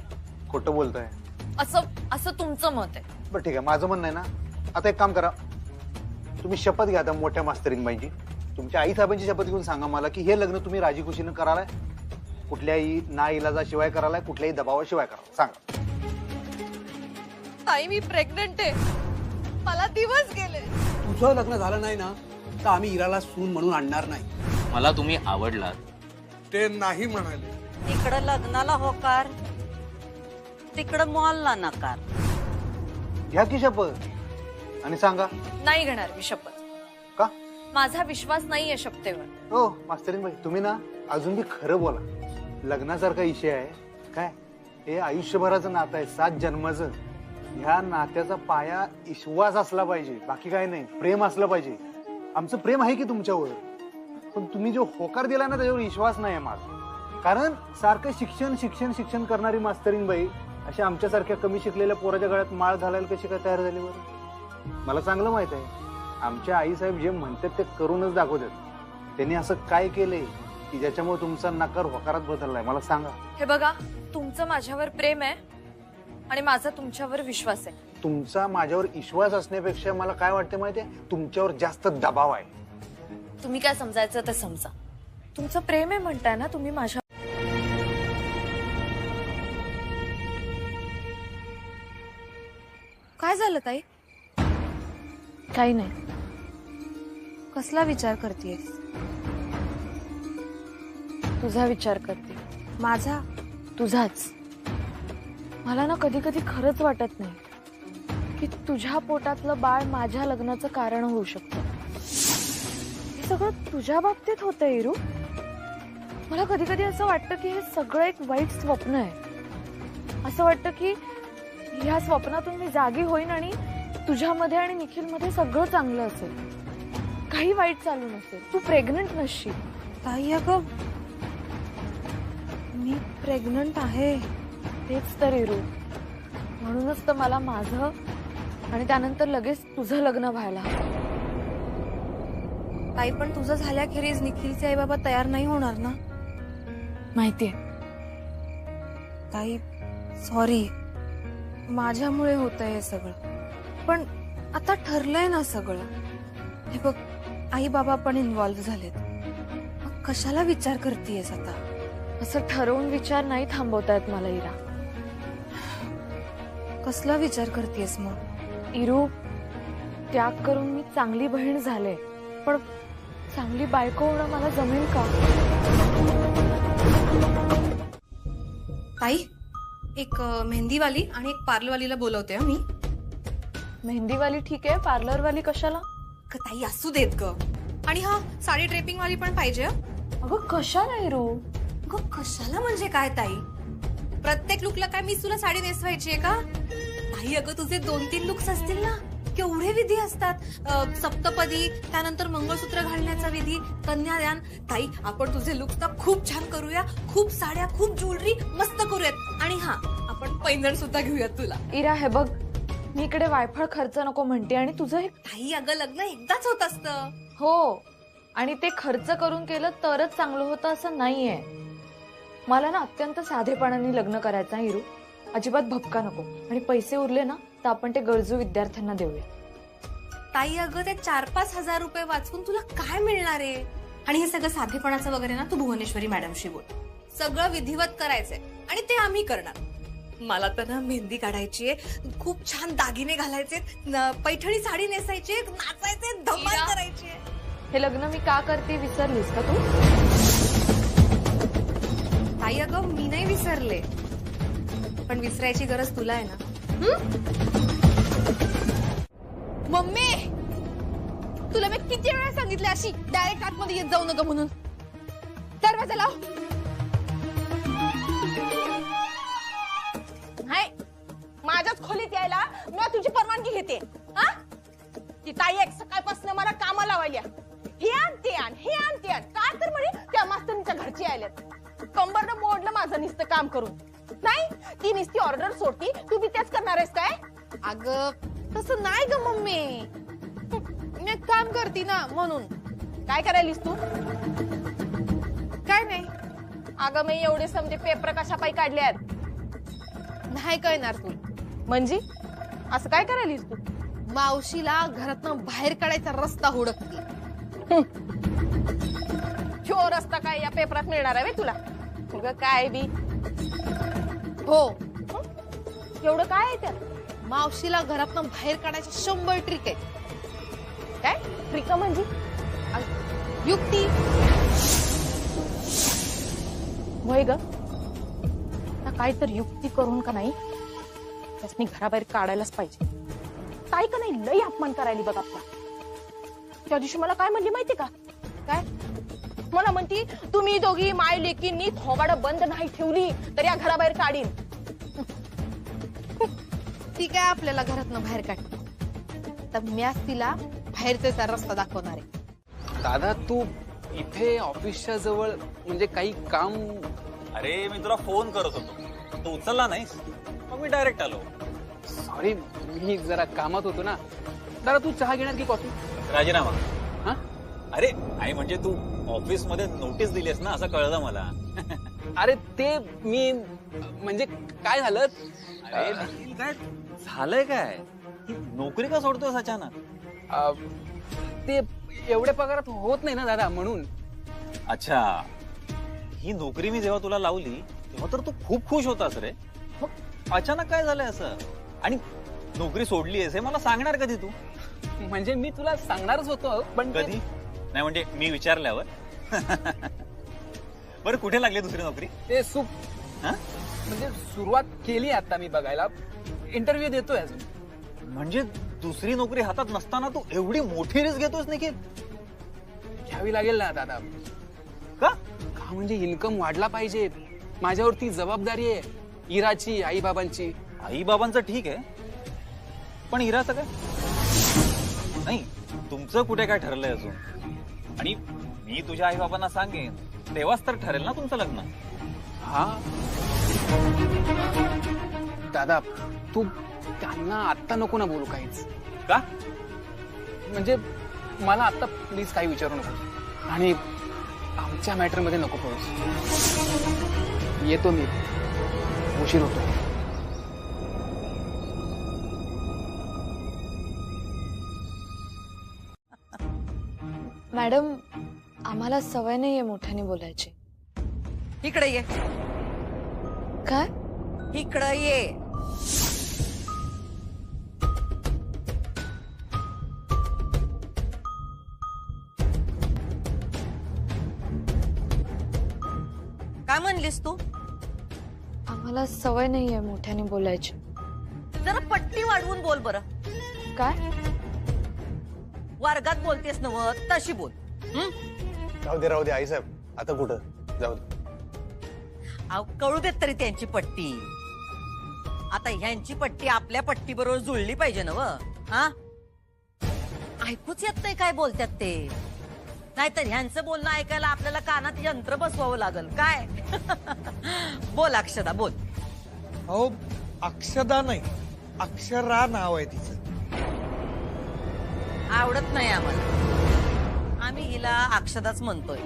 खोटं बोलताय? असं तुमचं मत आहे. बरं ठीक आहे, माझं म्हणणं आहे ना. आता एक काम करा, तुम्ही शपथ घ्या आता मोठ्या मास्तरीनबाईंची. तुमच्या आई साहेबांची शपथ घेऊन सांगा मला की हे लग्न तुम्ही राजीखुशीनं करालाय, कुठल्याही ना इलाजाशिवाय करालाय, कुठल्याही दबावाशिवाय करालाय. सांगा. ताई मी प्रेग्नंट आहे, मला दिवस गेले. तुझं लग्न झालं नाही ना तर आम्ही इराला सून म्हणून आणणार नाही. मला तुम्ही आवडलात. ते नाही म्हणाले. इकडं लग्नाला होकार, तिकडं मॉलला नकार. घ्या की शपथ आणि सांगा. नाही घेणार मी शपथ. का? माझा विश्वास नाहीये शपथेवर. हो मास्तरीन बाई, तुम्ही ना अजून बी खरं बोला. लग्नासारखा विषय आहे काय, हे आयुष्यभराचं नातं आहे, 7 जन्माचं. ह्या नात्याचा पाया विश्वास असला पाहिजे, बाकी काय नाही. प्रेम असलं पाहिजे. आमचं प्रेम आहे की तुमच्यावर, पण तुम्ही जो होकार दिला ना त्याच्यावर विश्वास नाही आहे माझा. कारण सारखं शिक्षण शिक्षण शिक्षण करणारी मास्तरीन बाई अशा आमच्यासारख्या कमी शिकलेल्या पोराच्या गळ्यात माळ घालायला कशी काय तयार झाली बरं? मला चांगलं माहित आहे आमच्या आईसाहेब जे म्हणतात ते करूनच दाखवतात. त्यांनी असं काय केलंय की ज्याच्यामुळे तुमचा नकार होकारात बदललाय, मला सांगा. हे बघा, तुमचं माझ्यावर प्रेम आहे आणि माझा तुमच्यावर विश्वास आहे. तुमचा माझ्यावर विश्वास असण्यापेक्षा मला काय वाटतं माहितीये, तुमच्यावर जास्त दबाव आहे. तुम्ही काय समजायचं ते समजा. तुमचं प्रेम आहे म्हणताय ना तुम्ही माझ्या. काय झालं ताई? काही नाही. कसला विचार करतेस? तुझा विचार करते. माझा? तुझाच. मला ना कधी कधी खरंच वाटत नाही की तुझ्या पोटातलं बाळ माझ्या लग्नाचं कारण होऊ शकतं. हे सगळं तुझ्या बाबतीत होतं इरू. मला कधी कधी असं वाटतं की हे सगळं एक वाईट स्वप्न आहे. असं वाटतं की ह्या स्वप्नातून मी जागी होईन आणि तुझ्यामध्ये आणि निखिलमध्ये सगळं चांगलं असेल, काही वाईट चालू नसेल, तू प्रेग्नंट नसशील. ताई अगं मी प्रेग्नंट आहे. तेच तर इरू, म्हणूनच तर मला माझं आणि त्यानंतर लगेच तुझं लग्न व्हायला हवं. ताई पण तुझं झाल्याखेरीज निखिलचे आई बाबा तयार नाही होणार ना? माहितीये. ताई सॉरी, माझ्यामुळे होतंय हे सगळं, पण आता ठरलंय ना सगळं. हे बघ, आई बाबा पण इन्व्हॉल्व्ह झालेत. मग कशाला विचार करतेयस आता? असं ठरवून विचार नाही थांबवतायत मला इरा. कसला विचार करतेयस मग? इरू, त्याग करून मी चांगली बहीण झाले, पण चांगली बायको होणं मला जमेल का? ताई, एक मेहंदीवाली आणि एक पार्लरवालीला बोलवते हं मी. मेहंदीवाली ठीक आहे, पार्लरवाली कशाला? ताई असू देत ग. आणि हा साडी ड्रेपिंग वाली पण पाहिजे. अगं कशाला इरू? अगं कशाला म्हणजे काय ताई? प्रत्येक लुकला काय मी तुला साडी नेसवायची आहे का? ताई अगं तुझे 2-3 लुक्स असतील ना, केवढे विधी असतात. सप्तपदी, त्यानंतर मंगळसूत्र घालण्याचा विधी, कन्यादान. ताई आपण तुझे लुक्स ना खूप छान करूया. खूप साड्या, खूप ज्वेलरी मस्त करूयात. आणि हा आपण पैंजण सुद्धा घेऊयात तुला. इरा हे बघ, मी इकडे वायफळ खर्च नको म्हणते आणि तुझं हे. ताई अगं लग्न एकदाच होत असतं. हो, आणि ते खर्च करून केलं तरच चांगलं होतं असं नाहीये. मला ना अत्यंत साधेपणाने लग्न करायचं आहे इरू. अजिबात भपका नको. आणि पैसे उरले ना तर आपण ते गरजू विद्यार्थ्यांना देऊया. ताई अगं ते 4-5 हजार रुपये वाचवून तुला काय मिळणार आहे? आणि हे सगळं साधेपणाचं वगैरे ना तू भुवनेश्वरी मॅडमशी बोल. सगळं विधिवत करायचंय आणि ते आम्ही करणार. मला तर ना मेहंदी काढायची आहे, खूप छान दागिने घालायचे, पैठणी साडी नेसायची, नाचायचे, धमाल करायची. हे लग्न मी का करते विसरलीस का तू? ताई अगं मी नाही विसरले, पण विसरायची गरज तुला आहे ना. मम्मी, तुला मी किती वेळा सांगितले अशी डायरेक्ट आतमध्ये येत जाऊ नका म्हणून. दरवाजा लाव. नाही, माझ्याच खोलीत यायला मी तुझी परवानगी घेते. हा, ती ताई एक सकाळपासून मला कामाला लावायला, हे आण ते आण, हे आण ते आण. का तर म्हणे त्या मास्तरीच्या घरची आल्यात. कंबरनं मोडलं माझं नुसतं काम करून. नाही, ती नुसती ऑर्डर सोडती, तू बी तेच करणार आहेस काय? अगं तसं नाही ग मम्मी, मी काम करते ना म्हणून. काय करायलीस तू? काय नाही. अगं मी एवढे समजे पेपर कशा पायी काढल्यात नाही कळणार तू. म्हणजे असं काय करायलीस तू? मावशीला घरातनं बाहेर काढायचा रस्ता हुडकती. ह्यो रस्ता काय या पेपरात मिळणार आहे तुला? काय बी हो, एवढं काय आहे त्यात? मावशीला घरातनं बाहेर काढायच्या 100 ट्रिक आहेत. काय ट्रिक म्हणजे? युक्ती. होय ग, काहीतरी युक्ती करून का नाही त्यासनी घराबाहेर काढायलाच पाहिजे. काय का नाही लई अपमान करायली बघ आपला. त्या दिवशी मला काय म्हणली माहिती का? काय मला म्हणती, तुम्ही दोघी माय लेकींनी थोबाड बंद नाही ठेवली तर या घराबाहेर काढीन. ती काय आपल्याला घरातनं बाहेर काढते, तर म्याच तिला बाहेरचा रस्ता दाखवणार आहे. दादा तू इथे ऑफिसच्या जवळ म्हणजे काही काम? अरे मी तुला फोन करत होतो, तू उचलला नाहीस, मग मी डायरेक्ट आलो. सॉरी, मी जरा कामात होतो ना. दादा तू चहा घेणार की कॉफी? राजीनामा. हा? अरे आई म्हणजे तू ऑफिस मध्ये नोटीस दिलीस ना, असं कळलं मला. अरे ते मी म्हणजे काय झालं? अरे निखिल, काय झालंय? काय ही नोकरी का सोडतोस अचानक? ते एवढ्या पगारात होत नाही ना दादा, म्हणून. अच्छा, ही नोकरी मी जेव्हा तुला लावली तेव्हा तर तू खूप खुश होतास रे. मग अचानक काय झालंय असं? आणि नोकरी सोडली आहेस हे मला सांगणार कधी तू? म्हणजे मी तुला सांगणारच होतो, पण कधी नाही म्हणजे मी विचारल्यावर. बरं कुठे लागली दुसरी नोकरी? ते सुप हा? म्हणजे सुरुवात केली आता मी बघायला, इंटरव्ह्यू देतोय अजून. म्हणजे दुसरी नोकरी हातात नसताना तू एवढी मोठी रिस्क घेतोस निखिल? घ्यावी लागेल ना दादा. का? का म्हणजे इन्कम वाढला पाहिजे. माझ्यावरती जबाबदारी आहे इराची, आई बाबांची. आई बाबांचं ठीक आहे, पण इराचं काय? नाही तुमचं कुठे काय ठरलंय अजून? आणि मी तुझ्या आई बाबांना सांगेन तेव्हाच तर ठरेल ना तुमचं लग्न. हा दादा, तू त्यांना आत्ता नको ना बोलू काहीच. का? म्हणजे मला आता प्लीज काही विचारू नको आणि आमच्या मॅटर मध्ये नको पडूस. येतो मी, उशीर होतो. मॅडम, आम्हाला सवय नाहीये मोठ्याने बोलायची. इकडे ये, काय? इकडे ये. काय म्हणलीस तू? आम्हाला सवय नाहीये मोठ्याने बोलायची. जरा पट्टी वाढवून बोल बरं. काय? वर्गात बोलतेस नव तशी बोल. राहू दे आई साहेब, आता कुठं जाऊ दे. अहो, कळू देत तरी त्यांची पट्टी. आता ह्यांची पट्टी आपल्या पट्टी बरोबर जुळली पाहिजे ना व. हा, ऐकूच येत नाही काय बोलतात ते. नाहीतर ह्यांचं बोलणं ऐकायला आपल्याला कानात यंत्र बसवावं लागल काय. बोल अक्षदा बोल. अहो अक्षदा नाही, अक्षरा नाव आहे तिचं. आवडत नाही आम्हाला, आम्ही हिला अक्षदाच म्हणतोय.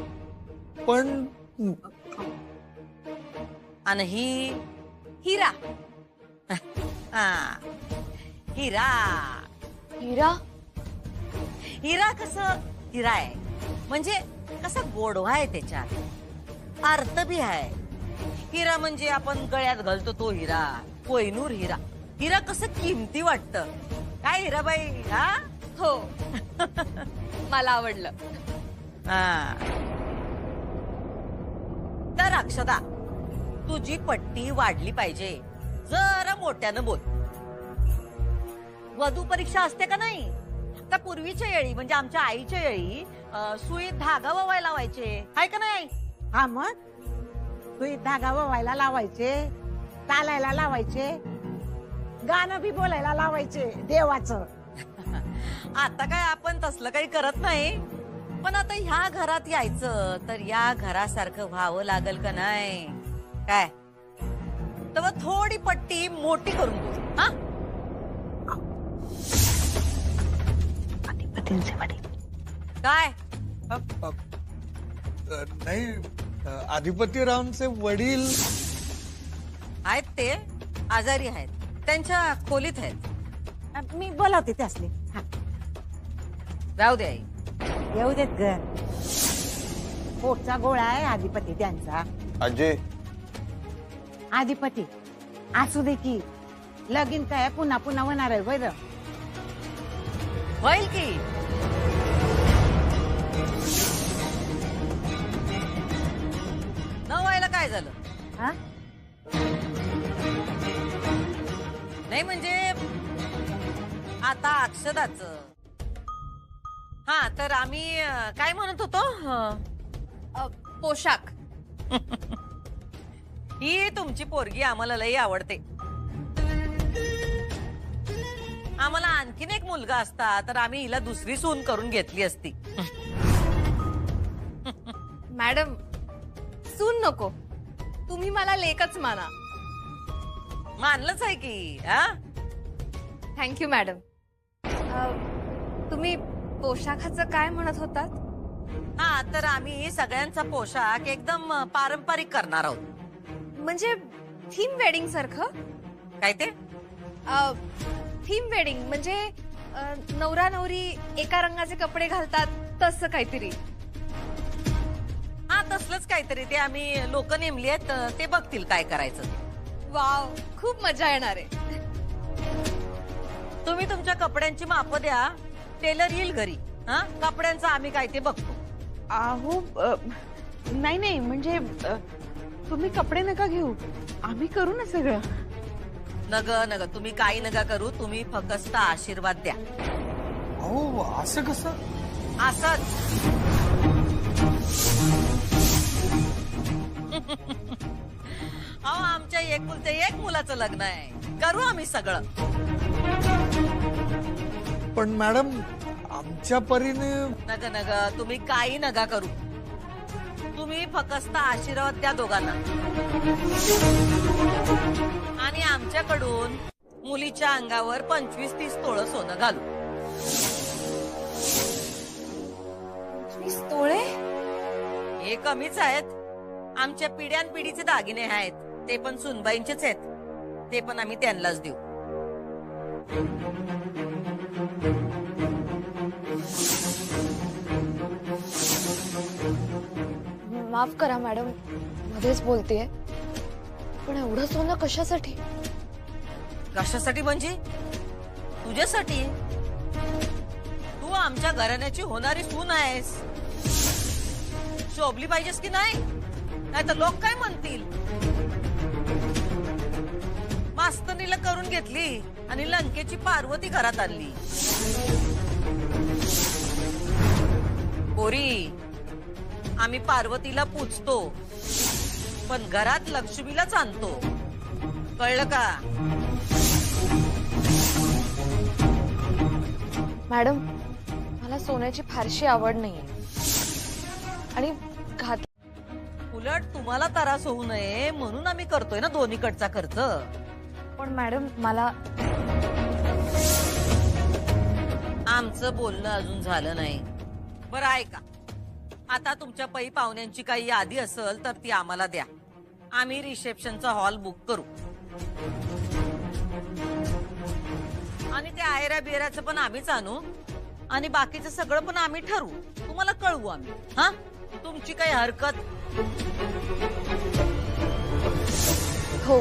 पण आणि ही हिरा. हा, हिरा. हिरा? हिरा कसं हिरा आहे म्हणजे कसा गोडवा आहे त्याच्यात, अर्थ बी आहे. हिरा म्हणजे आपण गळ्यात घालतो तो हिरा, कोहिनूर हिरा. हिरा कसं किमती वाटतं काय हिराबाई? हा हो. मला आवडलं. हा. तर अक्षदा, तुझी पट्टी वाढली पाहिजे. जरा मोठ्यानं बोल. वधू परीक्षा असते का नाही? तर पूर्वीच्या वेळी म्हणजे आमच्या आईच्या वेळी सुईत धागा ववायला लावायचे, आहे का नाही? हा, मग सुईत धागा ववायला लावायचे, चालायला लावायचे, गाणं बी बोलायला लावायचे देवाचं. आता काय आपण तसलं काही करत नाही, पण आता ह्या घरात यायचं तर या घरासारखं व्हावं लागल का नाही काय? तर थोडी पट्टी मोठी करून बोल. हा, काय? नाही, अधिपतीरावांचे वडील आहेत ते आजारी आहेत, त्यांच्या खोलीत आहेत. मी बोलावते त्यासले. राहू दे आई. येऊ देत ग, पोटचा गोळा आहे अधिपती त्यांचा. अजय, अधिपती असू दे की, लगीन काय पुन्हा पुन्हा होणार आहे बरं. होईल की. न व्हायला काय झालं? हा? नाही म्हणजे आता अक्षदाच. हा तर आम्ही काय म्हणत होतो? पोशाख. ही तुमची पोरगी आम्हाला लई आवडते. आम्हाला आणखीन एक मुलगा असता तर आम्ही हिला दुसरी सून करून घेतली असती. मॅडम सून नको, तुम्ही मला लेकच माना. मानलंच आहे की. हा थँक्यू मॅडम. तुम्ही पोशाखाचं काय म्हणत होतात? हा तर आम्ही सगळ्यांचा पोशाख एकदम पारंपरिक करणार आहोत. म्हणजे थीम वेडिंग सारखं? काय ते? थीम वेडिंग म्हणजे नवरा नवरी एका रंगाचे कपडे घालतात तसं काहीतरी. हा तसलंच काहीतरी. ते आम्ही लोक नेमली आहेत, ते बघतील काय करायचं. वाव, खूप मजा येणार आहे. तुम्ही तुमच्या कपड्यांची माप द्या, टेलर येईल घरी. हा कपड्यांचं आम्ही काय ते बघतो. अहो नाही नाही म्हणजे तुम्ही कपडे नका घेऊ, आम्ही करू ना सगळं. नग नग तुम्ही काही नका करू, तुम्ही फक्त आशीर्वाद द्या. अहो असं कसं? असंच. अहो आमच्या एकुलते एक मुलाचं लग्न आहे, करू आम्ही सगळं. पण मॅडम आमच्या परीने. नग नग तुम्ही काही नका करू, तुम्ही फक्त आशीर्वाद द्या दोघांना. आणि आमच्याकडून मुलीच्या अंगावर 25-30 तोळं सोनं घालू. 20 तोळे? हे कमीच आहेत. आमच्या पिढ्यानपिढीचे दागिने आहेत, ते पण सुनबाईंचेच आहेत, ते पण आम्ही त्यांनाच देऊ. माफ करा मॅडम, मध्येच बोलतेय, पण एवढं सोनं कशासाठी? कशासाठी म्हणजे? तुझ्यासाठी. तू आमच्या घराण्याची होणारी सून आहेस, शोभली पाहिजेस की नाही? नाही तर लोक काय म्हणतील? मास्तनीला करून घेतली आणि लंकेची पार्वती घरात आणली. पोरी, आम्ही पार्वतीला पूजतो पण घरात लक्ष्मीलाच आणतो, कळलं का? मॅडम मला सोन्याची फारशी आवड नाहीये आणि घात. उलट तुम्हाला त्रास होऊ नये म्हणून आम्ही करतोय ना दोन्हीकडचा खर्च. पण मॅडम मला. आमचं बोलणं अजून झालं नाही. बरं ऐका, आता तुमच्या पै पाहुण्यांची काही यादी असेल तर ती आम्हाला द्या, आम्ही रिसेप्शनचा हॉल बुक करू. आणि ते आयरा बिराचं पण आम्हीच आणू आणि बाकीचं सगळं पण आम्ही ठरवू, तुम्हाला कळवू आम्ही. हा तुमची काही हरकत? हो,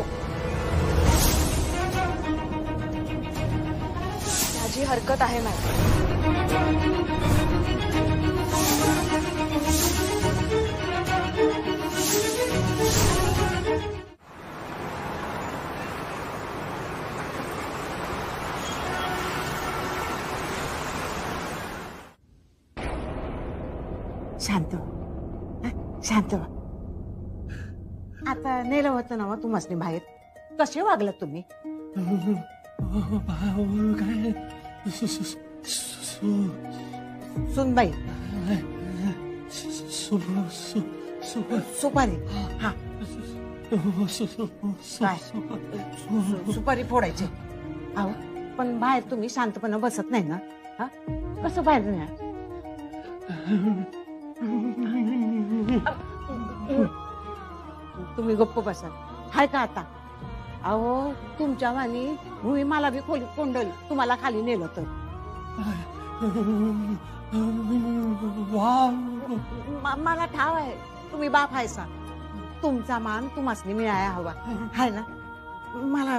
माझी हरकत आहे मॅडम. शांत शांत. आता नेलं होतं ना तू मसनी बाहेर, कसे वागलात तुम्ही? सुनबाई सुपारी. हा काय? सुपारी फोडायची. अहो पण बाहेर तुम्ही शांतपणे बसत नाही ना? हा कसं बाहेर नाही? तुम्ही गप्प बसा. हाय का आता? अहो तुमच्या वाणी भूमी मला बी खोली कोंडल, तुम्हाला खाली नेलं तर. मला ठाव आहे तुम्ही बाप हायसा, तुमचा मान तुम्हासनी मिळाया हवा हाय ना. मला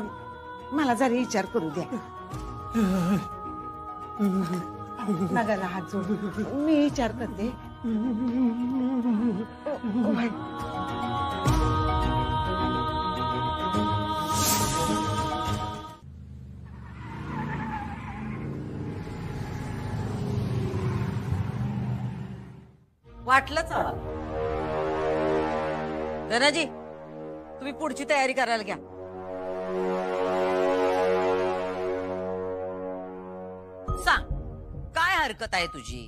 मला जरा विचार करू द्या. नगाला हात जोड, मी विचार करते. वाटलंच मला. धनाजी, तुम्ही पुढची तयारी करायला घ्या. सांग, काय हरकत आहे तुझी?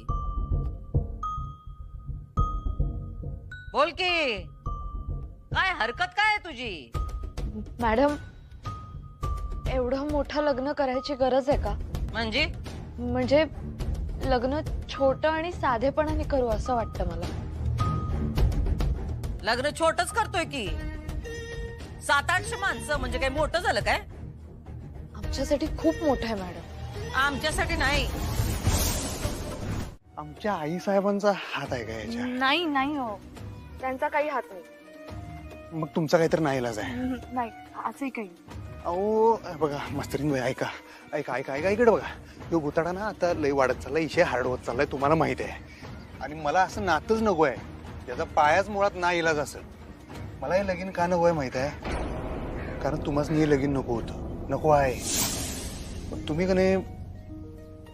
बोल की, काय हरकत काय आहे तुझी? मॅडम, एवढं मोठं लग्न करायची गरज आहे का? म्हणजे लग्न छोटं आणि साधेपणाने करू असं वाटतं मला. लग्न छोटच करतोय की. 700-800 माणसं म्हणजे काय मोठं झालं काय? आमच्यासाठी खूप मोठं आहे मॅडम. आमच्यासाठी नाही. आमच्या आई साहेबांचा हात आहे का याच्या? नाही नाही हो, त्यांचा काही हात नाही. मग तुमचा काहीतरी नाईलाज आहे. नाही असंही काही. अहो बघा मास्तरीन बाई, ऐका ऐका ऐका ऐका इकडे बघा. तो गुताडा ना आता लय वाढत चाललाय, इशे हार्ड होत चाललाय, तुम्हाला माहित आहे. आणि मला असं नातच नको आहे, याचा पायाच मुळात ना इलाज असेल. मला हे लगीन का नको आहे माहित आहे? कारण तुम्हाला हे लगीन नको होतं, नको आहे. पण तुम्ही का नाही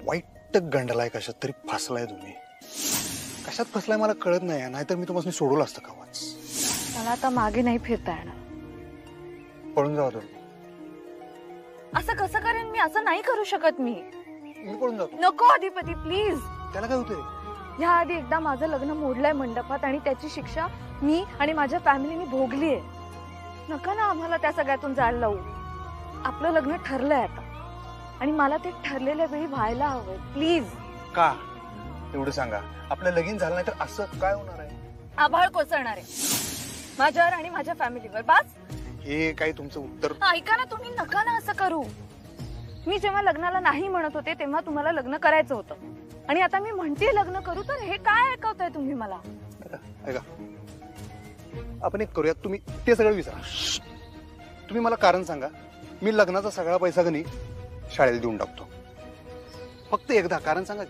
वाईट गंडलाय, कशात तरी फसलाय तुम्ही. कशात फसलाय मला कळत नाही, नाहीतर मी तुम्हाला सोडवलं असतं कावाच. मला आता मागे नाही फिरता येणार. पळून जावा तुम्ही. असं कसं करेन मी? असं नाही करू शकत मी. मी पळून जातो. नको अधिपती, प्लीज. त्याला काय होतंय? ह्या आधी एकदा माझं लग्न मोडलंय मंडपात आणि त्याची शिक्षा मी आणि माझ्या फॅमिलीने भोगलीये. नका ना आम्हाला त्या सगळ्यातून जायला लावू. आपलं लग्न ठरलंय आता आणि मला ते ठरलेल्या वेळी व्हायला हवंय. प्लीज. का एवढं सांगा. आपलं लगीन झालं नाही तर असं काय होणार आहे? आभाळ कोसळणार आहे माझ्यावर आणि माझ्या फॅमिलीवर. बस. हे काही तुमचं उत्तर? ऐका ना तुम्ही, नका ना असं करू. मी जेव्हा लग्नाला नाही म्हणत होते तेव्हा तुम्हाला लग्न करायचं होतं आणि आता मी म्हणते लग्न करू, तर हे काय ऐकवताय तुम्ही मला? ऐका, आपण एक करूयात. तुम्ही ते सगळं विसरा. तुम्ही मला कारण सांगा. मी लग्नाचा सगळा पैसा गणी शाळेला देऊन टाकतो. फक्त एकदा कारण सांगा.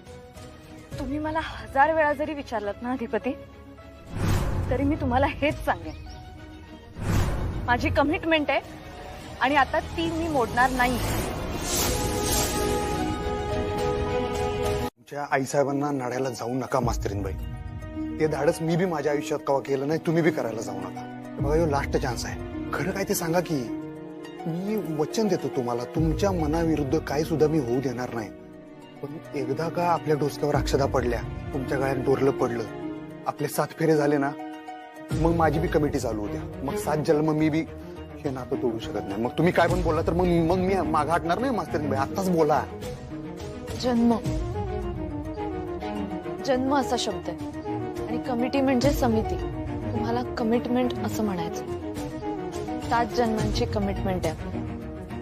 तुम्ही मला 1000 वेळा जरी विचारलात ना अधिपती, तरी मी तुम्हाला हेच सांगेन. माझी कमिटमेंट आहे आणि आता ती मी मोडणार नाही. तुमच्या आईसाहेबांना नाड्याला जाऊ नका मास्तरीनबाई. ते धाडस मी बी माझ्या आयुष्यात कवा केलं नाही, तुम्ही बी करायला जाऊ नका. बघा, ह्यो लास्ट चान्स आहे. खरं काय ते सांगा की. मी वचन देतो तुम्हाला, तुमच्या मनाविरुद्ध काही सुद्धा मी होऊ देणार नाही. पण एकदा का आपल्या डोसक्यावर अक्षदा पडल्या, तुमच्या गळ्यात डोरलं पडलं, आपले 7 फेरे झाले ना, मग माझी बी कमिटी चालू होत्या. मग 7 जन्म मी बी हे नातं तोडू शकत नाही. मग तुम्ही काय पण बोलला तर मग मी मागं हटणार नाही मास्तरीनबाई. आताच बोला. जन्म जन्म असा शब्द आहे आणि कमिटी म्हणजे समिती. तुम्हाला कमिटमेंट असं म्हणायचं. 7 जन्मांची कमिटमेंट आहे.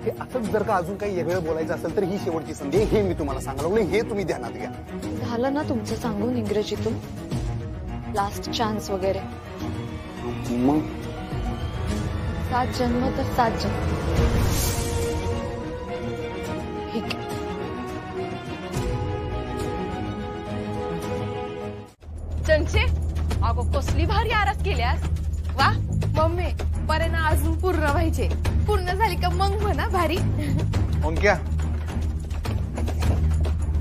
हे असंच जर का अजून काही वेगळं बोलायचं असेल तर ही शेवटची संधी, हे मी तुम्हाला सांगलो. हे तुम्ही ध्यानात घ्या. झालं ना तुमचं सांगून इंग्रजीतून? लास्ट चान्स वगैरे. मग 7 जन्म तर 7 जन्म. ठीक आहे. चंचे, अगं कसली भारी आरास केल्यास. वा मम्मी, बरे ना अजून पूर्ण व्हायचे. पूर्ण झाली का मग म्हणा भारी. क्या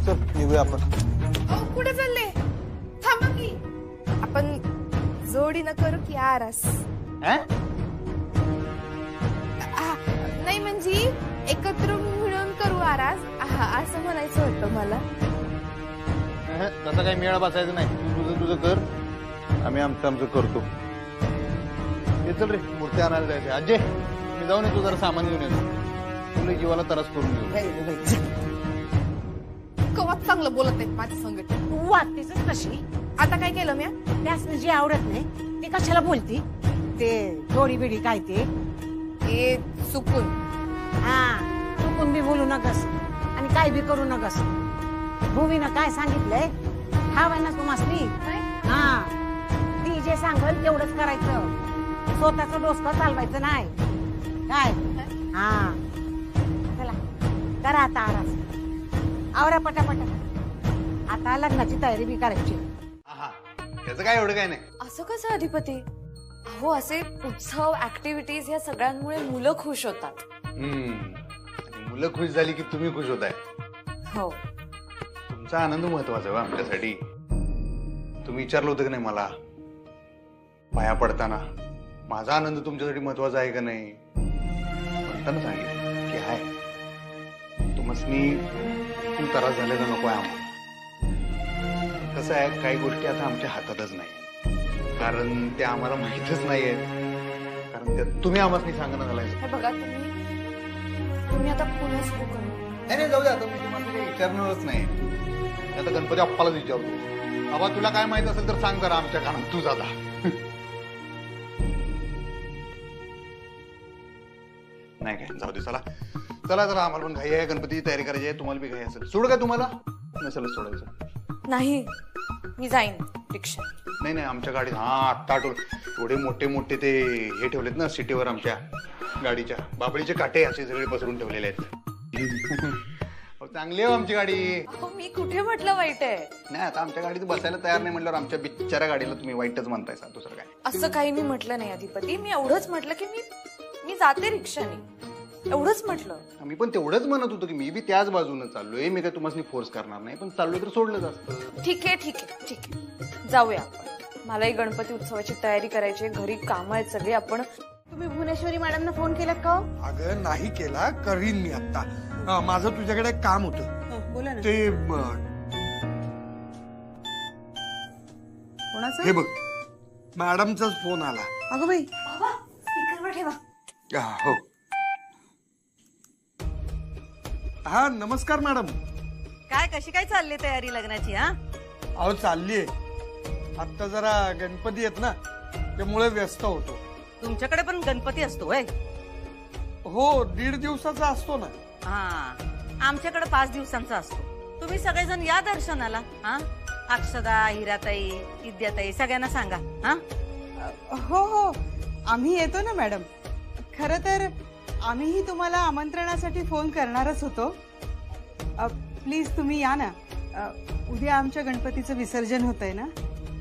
चल निघूया आपण. कुठे चालले? थांबा की, आपण जोडीनं करू की आरास? नाही म्हणजे एकत्र मिळून करू आरास, असं म्हणायचं होतं मला. तसा काही मेळा बसायचं नाही. तुझं तुझं कर, आम्ही आमचं आमचं करतो. हे चल रे, मूर्ती आणायला जायचं. अजय, मी जाऊन येतो, जरा सामान घेऊन येतो. तुला जीवाला त्रास करून घेऊ. कवाच चांगलं बोलत नाहीत माझ्या संगत. तू वाटतेच कशी. आता काय केलं मी? त्यासनं जी आवडत नाही ते कशाला बोलती? ते जोडी बिडी काय ते ए चुकून. हा, चुकून बी बोलू नकस आणि काय बी करू नकस. भूमीनं काय सांगितलंय? ठाव ना तुम्हासनी. हा, ती जे सांगल तेवढंच करायचं. स्वतःचं डोसकं चालवायचं नाही. काय? हा, करा आता आराम. आवरा पटापटा. आता लग्नाची तयारी बी करायची. हा त्याचं काय एवढं काय नाही. असं कसं अधिपती? अहो असे उत्सव ऍक्टिव्हिटीज या सगळ्यांमुळे मुलं खुश होतात. आणि मुलं खुश झाली की तुम्ही खुश होताय. हो. तुमचा आनंद महत्वाचा आहे आमच्यासाठी. तुम्ही विचारलं होतं की नाही मला पाया पडताना माझा आनंद तुमच्यासाठी महत्वाचा आहे का नाही. म्हणताना सांगितलं की आहे. तुम्हासनी खूप त्रास झालेला नको आहे आम्हाला. कसं आहे काही गोष्टी आता आमच्या हातातच नाही कारण ते आम्हाला माहितच नाहीये. कारण ते तुम्ही आम्हाला सांगणं झालाय. हे बघा तुम्ही आता पुन्हा सुरू करू. नाही जाऊ दे. आता मी तुम्हाला काही विचारणारच नाही. आता गणपती अप्पालाच विचारतो. बाबा तुला काय माहित असेल तर सांग जरा आमच्या कानात. तू जाता नाही काय जाऊ दे. चला चला जरा आम्हाला पण घाई आहे. गणपतीची तयारी करायची आहे. तुम्हाला बी घाई असेल. सोड काय तुम्हाला नसेल सोडायचं. नाही मी जाईन रिक्षा. नाही आमच्या गाडीत आत्ता आठवलं एवढे मोठे मोठे ते हे ठेवलेत ना सिटीवर आमच्या गाडीच्या. बाबळीचे काटे असे सगळे पसरून ठेवलेले आहेत. चांगली आहे आमची गाडी. मी कुठे म्हटलं वाईट आहे? नाही आता आमच्या गाडीत बसायला तयार नाही म्हटल्यावर आमच्या बिचाऱ्या गाडीला तुम्ही वाईटच म्हणताय सा. दुसरं काय असं काही मी म्हटलं नाही अधिपती. मी एवढंच म्हटलं की मी जाते रिक्षाने. एवढंच म्हटलं. मी पण तेवढंच म्हणत होतो की मी बी त्याच बाजूने चाललोय. मी काय तुम्हाला फोर्स करणार नाही पण चाललोय तर सोडलंच असतं. ठीक आहे जाऊया आपण. मलाही गणपती उत्सवाची तयारी करायची. घरी काम आहेत सगळे. आपण तुम्ही भुवनेश्वरी मॅडमना फोन केला का? अगं नाही केला. करीन मी आता. माझं तुझ्याकडे एक काम होतं. बोला ना. ते कोणाचं? हे बघ मॅडमचाच फोन आला. अगं बाई. स्पीकरवर ठेवा. हो. हा नमस्कार मॅडम. काय कशी काय चालली तयारी लग्नाची? हा अहो चाललीये. आता जरा गणपती आहेत ना त्यामुळे व्यस्त होतो. तुमच्याकडे पण गणपती असतो होय? हो 1.5 दिवसाचा असतो ना. हा आमच्याकडे 5 दिवसांचा असतो. तुम्ही सगळेजण या दर्शनाला. हा अक्षदा, हिराताई, विद्याताई सगळ्यांना सांगा. हा हो आम्ही येतो ना मॅडम. खरं तर आम्हीही तुम्हाला आमंत्रणासाठी फोन करणारच होतो. प्लीज तुम्ही या ना. उद्या आमच्या गणपतीचं विसर्जन होतंय ना.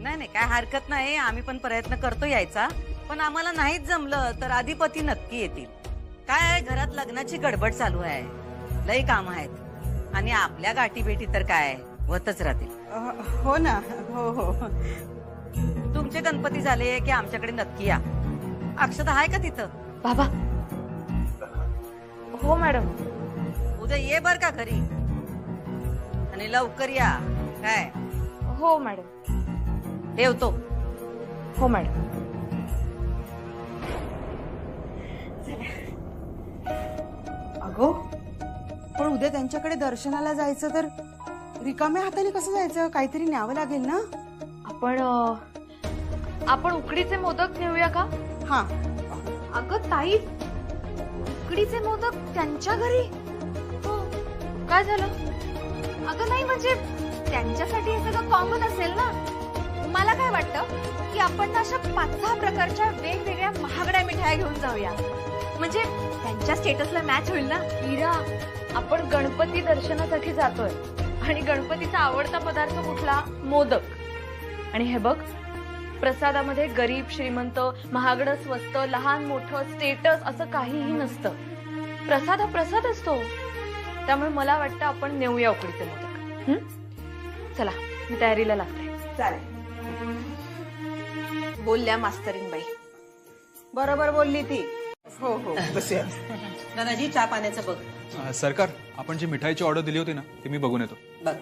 नाही काय हरकत नाही. आम्ही पण प्रयत्न करतो यायचा. पण आम्हाला नाहीच जमलं तर अधिपती नक्की येतील. काय आहे घरात लग्नाची गडबड चालू आहे. लई काम आहेत आणि आपल्या गाठी भेटी तर काय होतच राहतील. हो ना. हो तुमचे गणपती झाले की आमच्याकडे नक्की या. अक्षता आहे का तिथं? बाबा. हो मॅडम. उद्या ये बर का घरी आणि लवकर या. काय? हो मॅडम. ठेवतो. हो मॅडम. अगो पण उद्या त्यांच्याकडे दर्शनाला जायचं तर रिकाम्या हाताने कसं जायचं? काहीतरी न्यावं लागेल ना. आपण उकडीचे मोदक नेऊया का? हा. अगं ताई उकडीचे मोदक त्यांच्या घरी? हो. काय झालं? अगं नाही म्हणजे त्यांच्यासाठी हे सगळं कॉमन असेल ना. मला काय वाटतं की आपण ना अशा 5-6 प्रकारच्या वेगवेगळ्या महागड्या मिठाया घेऊन जाऊया. म्हणजे त्यांच्या स्टेटसला मॅच होईल ना. मीरा आपण गणपती दर्शनासाठी जातोय आणि गणपतीचा आवडता पदार्थ कुठला? मोदक. आणि हे बघ प्रसादामध्ये गरीब श्रीमंत, महागडं स्वस्त, लहान मोठं, स्टेटस असं काहीही नसतं. प्रसाद हा प्रसाद असतो. त्यामुळे मला वाटतं आपण नेऊया उकडीचे मोदक. चला मी तयारीला लागते. चालेल. बोलल्या मास्तरीनबाई. बरोबर बोलली ती. हो बसूया. दादाजी चहा पाण्याचं बघ. सरकार आपण जी मिठाईची ऑर्डर दिली होती ना ती मी बघून येतो. बघ.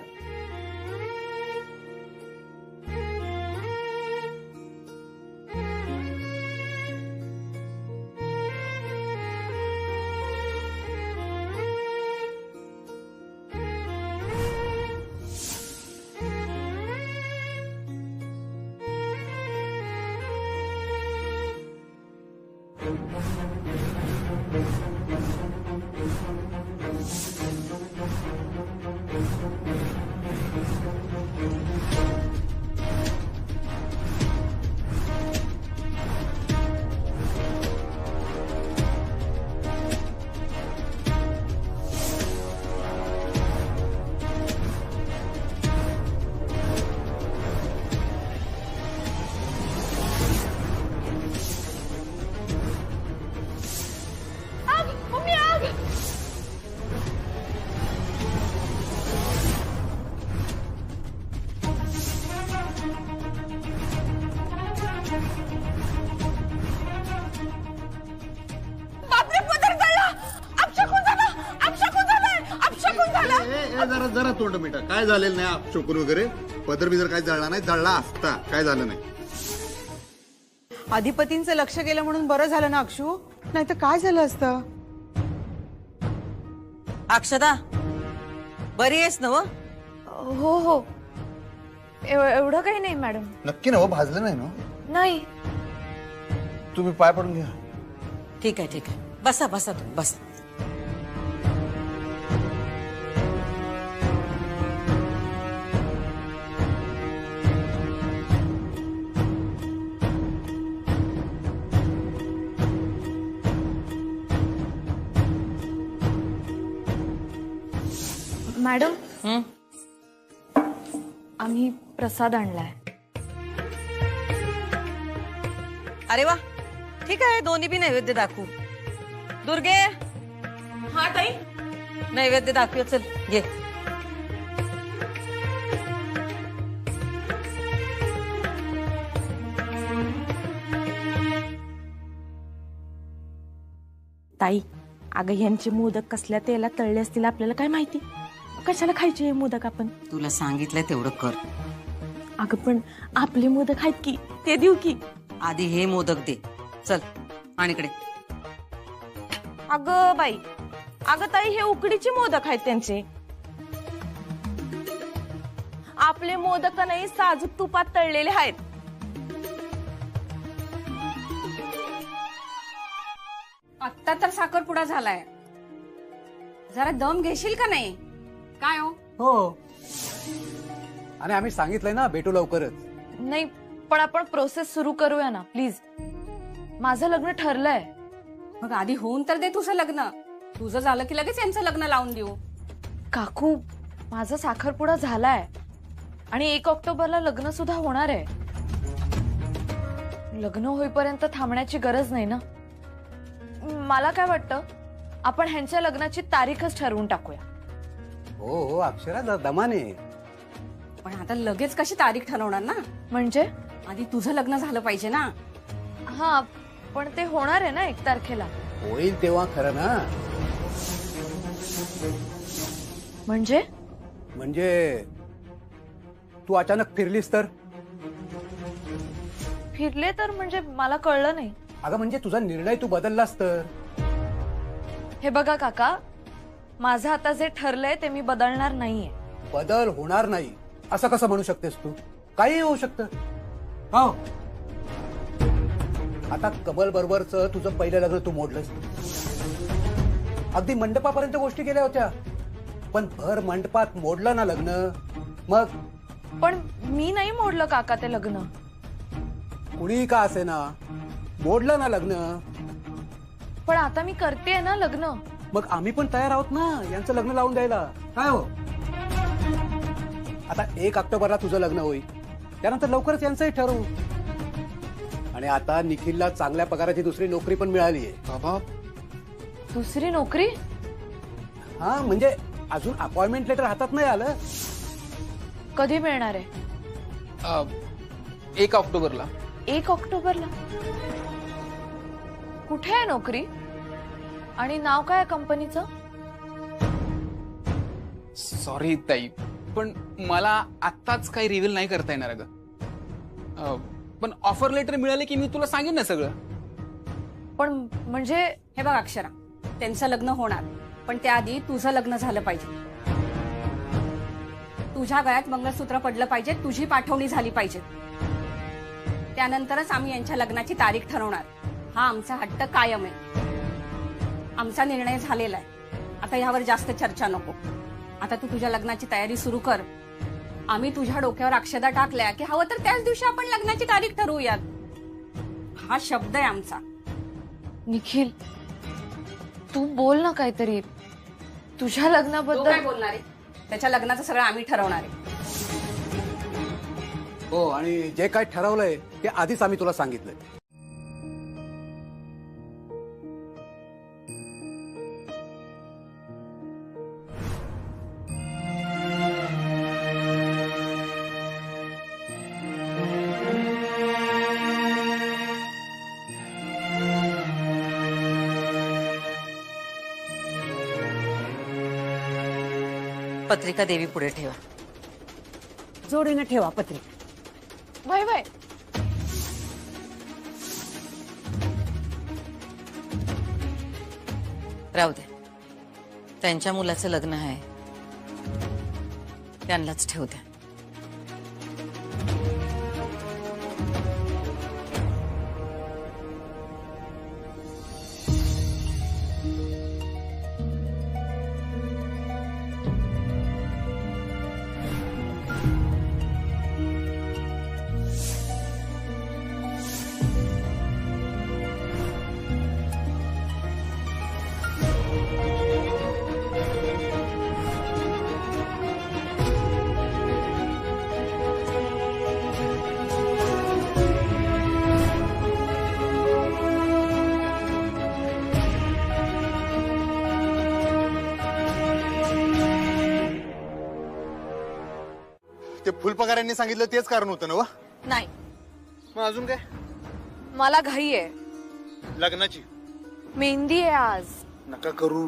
जरा जरा तोंड मिठा, काय झालेलं नाही अपशोकून वगैरे, पदर बिदर काय जळला नाही, जळला असता, काय झालं नाही. अधिपतींचं लक्ष गेलं म्हणून बरं झालं ना अक्षू, नाही तर काय झालं असतं. अक्षदा बरी आहेस ना व? हो हो एवढं काही नाही मॅडम. नक्की ना हो, भाजलं नाही ना? नाही. तुम्ही पाय पडून घ्या. ठीक आहे ठीक आहे, बसा बसा तुम्ही बसा. मॅडम हं? आम्ही प्रसाद आणलाय. अरे वा, ठीक आहे, दोन्ही बी नैवेद्य दाखवू. दुर्गे हा ताई. नैवेद्य दाखवू, चल घे. ताई, अगं यांचे मोदक कसल्या तेलात तळले असतील आपल्याला काय माहिती. कशाला खायचे हे मोदक आपण. तुला सांगितलंय तेवढं कर. अगं पण आपले मोदक आहेत की, ते देऊ की. आधी हे मोदक दे. चल आणि इकडे. अगं बाई, अगं ताई, हे उकडीचे मोदक आहेत त्यांचे. आपले मोदक नाही, साजूक तुपात तळलेले आहेत. आत्ता तर साखरपुडा झालाय, जरा दम घेशील का नाही. काय हो? हो, आणि आम्ही सांगितलंय ना भेटू लवकरच. नाही पण आपण प्रोसेस सुरू करूया ना प्लीज. माझं लग्न ठरलंय. मग आधी होऊन तर दे तुझं लग्न. तुझं झालं की लगेच यांचं लग्न लावून देऊ. काकू, माझा साखरपुडा झालाय आणि 1 ऑक्टोबरला लग्न सुद्धा होणार आहे. लग्न होईपर्यंत थांबण्याची गरज नाही ना. मला काय वाटतं, आपण ह्यांच्या लग्नाची तारीखच ठरवून टाकूया. हो हो अक्षरा, जरा दमाने. पण आता लगेच कशी तारीख ठरवणार ना. म्हणजे आधी तुझं लग्न झालं पाहिजे ना. हा, पण ते होणार आहे ना 1 तारखेला. होईल तेव्हा खरं ना. म्हणजे तू अचानक फिरलीस तर. फिरले तर म्हणजे मला कळलं नाही. अगं म्हणजे तुझा निर्णय तू बदललास तर. हे बघा काका, माझं आता जे ठरलंय ते मी बदलणार नाहीये. बदल होणार नाही असं कसं म्हणू शकतेस तू. काही होऊ शकतं. हो, आता कमल बरोबरच तुझं पहिलं लग्न तू मोडलंस. अगदी मंडपापर्यंत गोष्टी गेल्या होत्या, पण भर मंडपात मोडलं ना लग्न. मग पण मी नाही मोडलं काका ते लग्न. कुणी का असे ना, मोडलं ना लग्न. पण आता मी करतेय ना लग्न. मग आम्ही पण तयार आहोत ना यांचं लग्न लावून द्यायला. काय हो, आता 1 ऑक्टोबरला तुझं लग्न होईल, त्यानंतर लवकरच यांचंही ठरवू. आणि आता निखिलला चांगल्या पगाराची दुसरी नोकरी पण मिळाली आहे. बाबा, दुसरी नोकरी? हा, म्हणजे अजून अपॉइंटमेंट लेटर हातात नाही आलं. कधी मिळणार आहे? 1 ऑक्टोबरला. 1 ऑक्टोबरला? कुठे आहे नोकरी आणि नाव काय आहे कंपनीचं? सॉरी ताई, पण मला आत्ताच काही रिव्हील नाही करता येणार. अगं पण ऑफर लेटर मिळाले की मी तुला सांगेन ना सगळं. पण म्हणजे हे बघ अक्षरा, त्यांचं लग्न होणार, पण त्याआधी तुझं लग्न झालं पाहिजे. तुझ्या गळ्यात मंगळसूत्र पडलं पाहिजे, तुझी पाठवणी झाली पाहिजे. त्यानंतरच आम्ही यांच्या लग्नाची तारीख ठरवणार. हा आमचा हट्ट कायम आहे. आमचा निर्णय झालेला आहे. आता यावर जास्त चर्चा नको. आता तू तुझ्या लग्नाची तयारी सुरू कर. आम्ही तुझ्या डोक्यावर अक्षदा टाकल्या की हवं तर त्याच दिवशी आपण लग्नाची तारीख ठरवूयात. हा शब्द आहे आमचा. निखिल, तू बोल ना काहीतरी. तुझ्या तो लग्नाबद्दल काय बोलणार आहे? त्याच्या लग्नाचं सगळं आम्ही ठरवणार आहे. हो, आणि जे काय ठरवलंय ते आधीच आम्ही तुला सांगितलंय. पत्रिका देवी पुढे ठेवा. जोडीनं ठेवा पत्रिका. वय वय राहू दे. त्यांच्या मुलाचं लग्न आहे, त्यांनाच ठेवू द्या. ते फुलपगारांनी सांगितलं तेच कारण होतं ना व? नाही, मग अजून काय? मला घाई आहे. लग्नाची मेहंदी आहे आज. नका करू.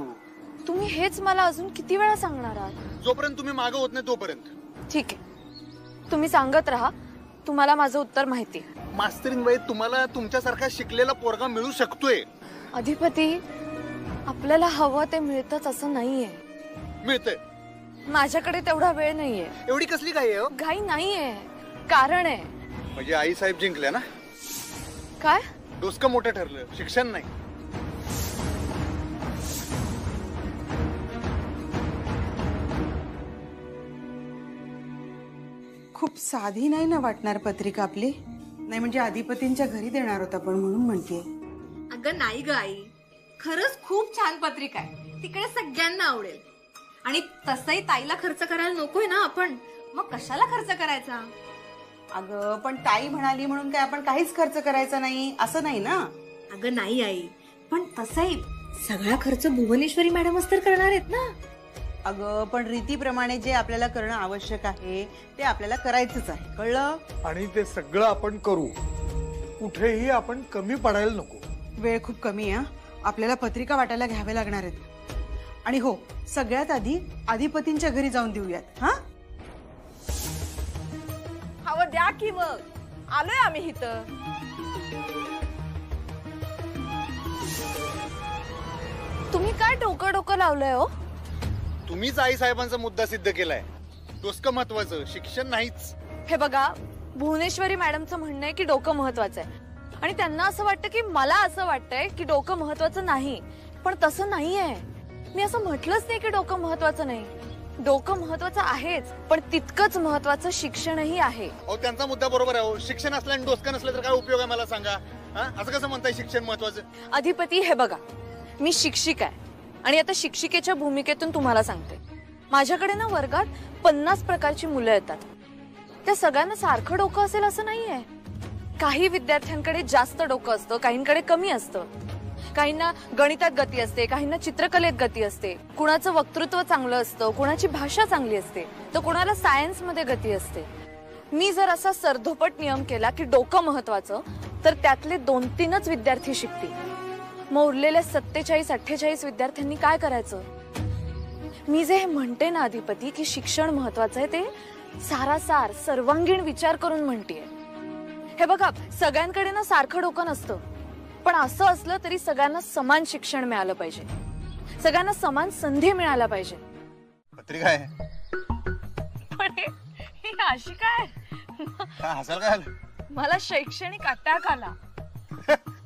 तुम्ही हेच मला अजून किती वेळा सांगणार आहात? जोपर्यंत तुम्ही मागं होत नाही तोपर्यंत. ठीक आहे, तुम्ही सांगत राहा. तुम्हाला माझं उत्तर माहिती आहे. मास्तरीनबाई, तुम्हाला तुमच्यासारखा शिकलेला पोरगा मिळू शकतोय. अधिपती, आपल्याला हवं ते मिळतच असं नाहीये. मिळतंय. माझ्याकडे तेवढा वेळ नाहीये. एवढी कसली घाई आहे हो? घाई नाहीये, कारण आहे. म्हणजे आई साहेब जिंकल्या ना? काय? डोसकं मोठं ठरलं, शिक्षण नाही. खूप साधी नाही ना वाटणार पत्रिका आपली? नाही म्हणजे अधिपतींच्या घरी देणार होता पण म्हणून म्हणते. अगं नाही ग आई, खरंच खूप छान पत्रिका आहे. तिकडे सगळ्यांना आवडेल. आणि तसंही ताईला खर्च करायला नकोय ना आपण, मग कशाला खर्च करायचा? अगं पण ताई म्हणाली म्हणून काय आपण काहीच खर्च करायचा नाही असं नाही ना. अगं नाही आई, पण तसंही सगळा खर्च भुवनेश्वरी मॅडमच तर करणार आहेत ना. अगं पण रीतीप्रमाणे जे आपल्याला करणं आवश्यक आहे ते आपल्याला करायचंच आहे, कळलं? आणि ते सगळं आपण करू, कुठेही आपण कमी पडायला नको. वेळ खूप कमी आहे. आपल्याला पत्रिका वाटायला घ्याव्या लागणार आहेत. आणि हो, सगळ्यात आधी अधिपतींच्या घरी जाऊन देऊयात. हा, हवं द्या की मग, आलोय आम्ही इथं. तुम्ही काय डोकं लावलंय हो? तुम्हीच आई साहेबांचा मुद्दा सिद्ध केलाय. डोसकं महत्वाचं, शिक्षण नाहीच. हे बघा, भुवनेश्वरी मॅडमचं म्हणणं आहे की डोकं महत्वाचं आहे, आणि त्यांना असं वाटतं की मला असं वाटतंय की डोकं महत्वाचं नाही. पण तसं नाहीये. मी असं म्हटलंच नाही की डोकं महत्वाचं नाही. डोकं महत्वाचं आहेच, पण तितकंच महत्वाचं शिक्षणही आहे. अहो, त्यांचा मुद्दा बरोबर आहे. शिक्षण असलं आणि डोसकं नसलं तर काय उपयोग आहे मला सांगा? असं कसं म्हणताय शिक्षण महत्वाचं? अधिपती, हे बघा, मी शिक्षिका आहे आणि आता शिक्षिकेच्या भूमिकेतून तुम्हाला सांगते. माझ्याकडे ना वर्गात 50 प्रकारची मुलं येतात. त्या सगळ्यांना सारखं डोकं असेल असं नाहीये. काही विद्यार्थ्यांकडे जास्त डोकं असतं, काहींकडे कमी असतं. काहींना गणितात गती असते, काहींना चित्रकलेत गती असते. कुणाचं वक्तृत्व चांगलं असतं, कुणाची भाषा चांगली असते, तर कुणाला सायन्स मध्ये गती असते. मी जर असा सरधोपट नियम केला की डोकं महत्वाचं, तर त्यातले 2-3च विद्यार्थी शिकतील. मग उरलेल्या 47-48 विद्यार्थ्यांनी काय करायचं? मी जे हे म्हणते ना अधिपती की शिक्षण महत्वाचं आहे, ते सारासार सर्वांगीण विचार करून म्हणतेय. हे बघा, सगळ्यांकडे ना सारखं डोकं नसतं, पण असं असलं तरी सगळ्यांना समान शिक्षण मिळालं पाहिजे, सगळ्यांना समान संधी मिळायला पाहिजे. पत्रिका आहे. पण ही अशी काय? हसाल काय? मला शैक्षणिक अटॅक आला.